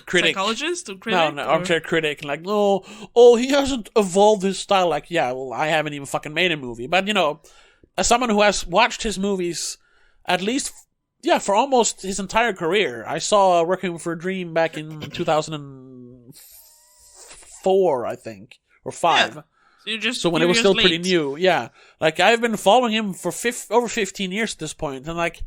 Speaker 1: critic,
Speaker 2: psychologist or critic.
Speaker 1: No, armchair critic, like, he hasn't evolved his style. Like, yeah, well, I haven't even fucking made a movie, but as someone who has watched his movies at least, for almost his entire career. I saw Working for a Dream back in 2004, I think, or 5.
Speaker 2: Yeah.
Speaker 1: So when it was still pretty new, like I've been following him for over 15 years at this point, and like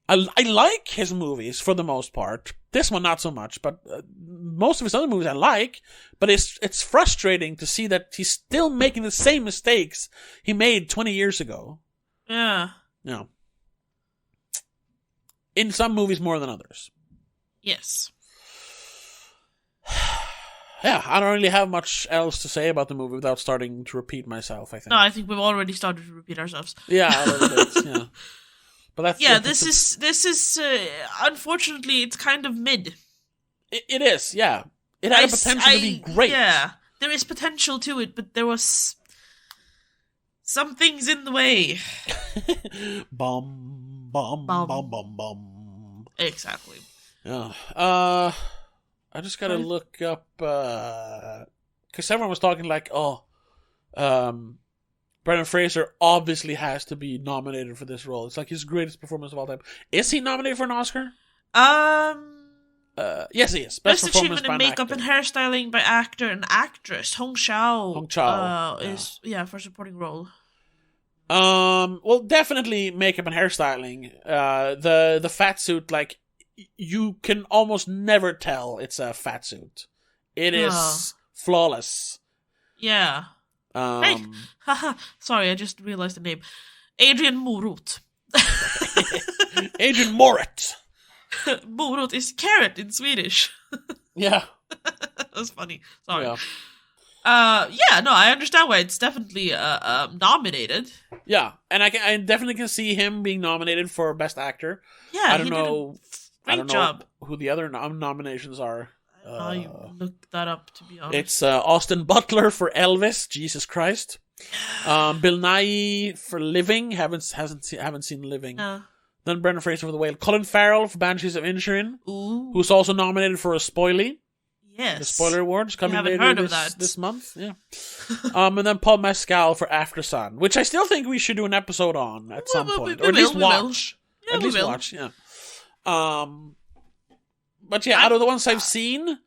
Speaker 1: I like his movies for the most part. This one not so much, but most of his other movies I like. But it's frustrating to see that he's still making the same mistakes he made 20 years ago.
Speaker 2: Yeah.
Speaker 1: No. In some movies more than others.
Speaker 2: Yes.
Speaker 1: Yeah, I don't really have much else to say about the movie without starting to repeat myself, I think.
Speaker 2: No, I think we've already started to repeat ourselves.
Speaker 1: Yeah, a little bit, yeah. But that's...
Speaker 2: Yeah, this is unfortunately, it's kind of mid.
Speaker 1: It is, yeah. It had a potential to be great.
Speaker 2: Yeah, there is potential to it, but there was some things in the way.
Speaker 1: Bum, bum, bum, bum, bum, bum.
Speaker 2: Exactly.
Speaker 1: Yeah. I just gotta look up, because everyone was talking like, Brendan Fraser obviously has to be nominated for this role. It's like his greatest performance of all time. Is he nominated for an Oscar? Yes, he is.
Speaker 2: Best achievement in makeup and hairstyling by actor and actress. Hong Chau is for supporting role.
Speaker 1: Well, definitely makeup and hairstyling. The fat suit, like, you can almost never tell it's a fat suit. It is flawless.
Speaker 2: Yeah. Sorry, I just realized the name. Adrian Morot.
Speaker 1: Adrian Moret.
Speaker 2: Morot is carrot in Swedish.
Speaker 1: Yeah.
Speaker 2: That's funny. Sorry.
Speaker 1: Yeah.
Speaker 2: I understand why it's definitely nominated.
Speaker 1: Yeah, and I definitely can see him being nominated for Best Actor.
Speaker 2: Yeah,
Speaker 1: I don't know
Speaker 2: job.
Speaker 1: Who the other nominations are.
Speaker 2: You look that up, to be honest.
Speaker 1: It's Austin Butler for Elvis. Jesus Christ. Bill Nighy for Living. Haven't seen Living. Then Brendan Fraser for The Whale. Colin Farrell for Banshees of Inisherin.
Speaker 2: Ooh.
Speaker 1: Who's also nominated for a Spoilie.
Speaker 2: Yes.
Speaker 1: The Spoiler Awards coming later this month. Yeah. And then Paul Mescal for After Sun, which I still think we should do an episode on at some point. Or at least watch.
Speaker 2: Yeah,
Speaker 1: at least watch, yeah. But yeah, out of the ones I've seen,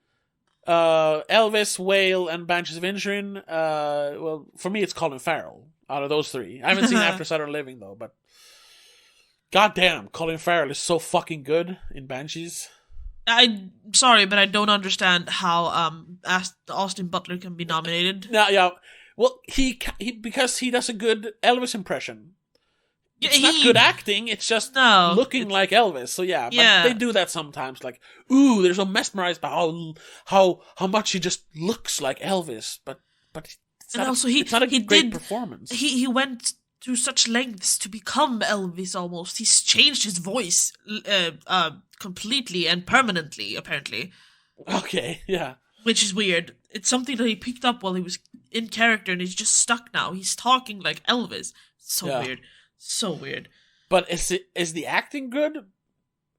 Speaker 1: Elvis, Whale, and Banshees of Inisherin, well, for me it's Colin Farrell out of those three. I haven't seen After Sun or Living, though, but goddamn, Colin Farrell is so fucking good in Banshees.
Speaker 2: I'm sorry, but I don't understand how Austin Butler can be nominated.
Speaker 1: No, yeah. Well, he because he does a good Elvis impression. It's not good acting, it's just looking like Elvis. So yeah, but they do that sometimes. Like, ooh, they're so mesmerized by how much he just looks like Elvis. But it's not a great performance.
Speaker 2: He went through such lengths to become Elvis almost. He's changed his voice completely and permanently, apparently.
Speaker 1: Okay, yeah.
Speaker 2: Which is weird. It's something that he picked up while he was in character and he's just stuck now. He's talking like Elvis. Weird. So weird.
Speaker 1: But is the acting good?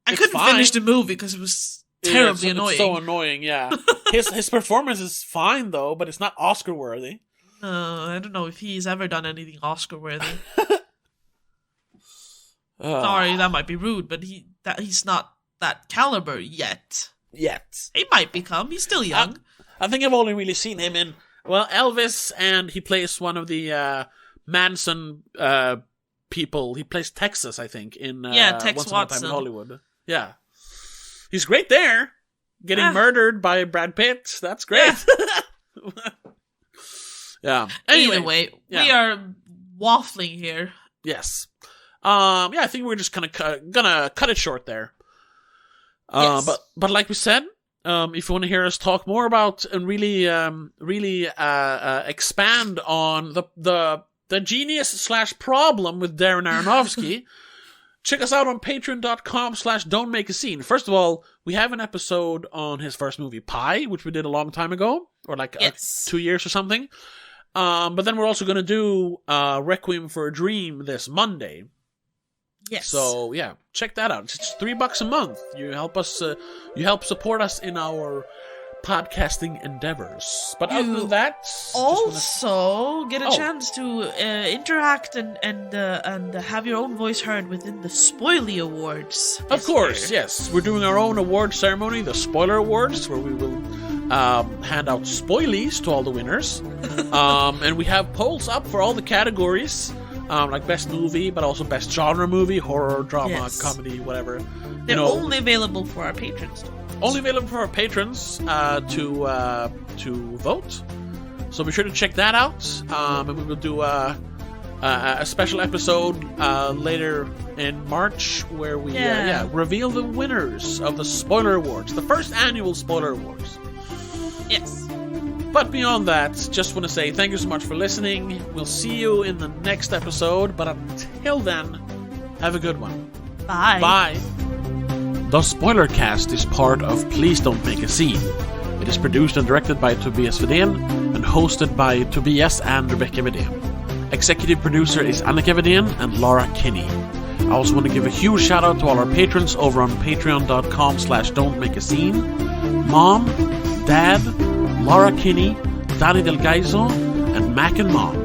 Speaker 2: I couldn't finish the movie because it was terribly annoying.
Speaker 1: It's so annoying, yeah. his performance is fine, though, but it's not Oscar-worthy.
Speaker 2: I don't know if he's ever done anything Oscar-worthy. Sorry, that might be rude, but he's not that caliber yet. He might become. He's still young.
Speaker 1: I think I've only really seen him in, Elvis, and he plays one of the Manson people. He plays Texas, I think, in
Speaker 2: Tex
Speaker 1: Once
Speaker 2: Watson.
Speaker 1: Upon a Time in Hollywood. Yeah. He's great there. Getting murdered by Brad Pitt. That's great. Yeah. Anyway,
Speaker 2: either way, we are waffling here.
Speaker 1: Yes. I think we're just gonna cut it short there.
Speaker 2: Yes.
Speaker 1: But like we said, if you want to hear us talk more about and really expand on the genius / problem with Darren Aronofsky, check us out on patreon.com/don'tmakeascene. First of all, we have an episode on his first movie, Pi, which we did a long time ago, or like 2 years or something. But then we're also going to do Requiem for a Dream this Monday.
Speaker 2: Yes.
Speaker 1: So yeah, check that out. It's $3 a month. You help us. You help support us in our podcasting endeavors. But other than that,
Speaker 2: also get a chance to interact and have your own voice heard within the Spoilie Awards.
Speaker 1: Of course, yes, we're doing our own award ceremony, the Spoiler Awards, where we will hand out spoilies to all the winners, and we have polls up for all the categories. Like best movie, but also best genre movie, horror, drama, comedy, whatever.
Speaker 2: They're only available for our patrons.
Speaker 1: Only available for our patrons to vote. So be sure to check that out. And we will do a special episode later in March where we reveal the winners of the Spoiler Awards, the first annual Spoiler Awards.
Speaker 2: Yes.
Speaker 1: But beyond that, just want to say thank you so much for listening. We'll see you in the next episode, but until then, have a good one.
Speaker 2: Bye.
Speaker 1: Bye. The spoilerCast is part of Please Don't Make a Scene. It is produced and directed by Tobias Vedén and hosted by Tobias and Rebecca Vedén. Executive producer is Annika Vedén and Laura Kinney. I also want to give a huge shout out to all our patrons over on patreon.com/don'tmakeascene. Mom, Dad, Laura Kinney, Danny Del Gaiso, and Mac and Mom.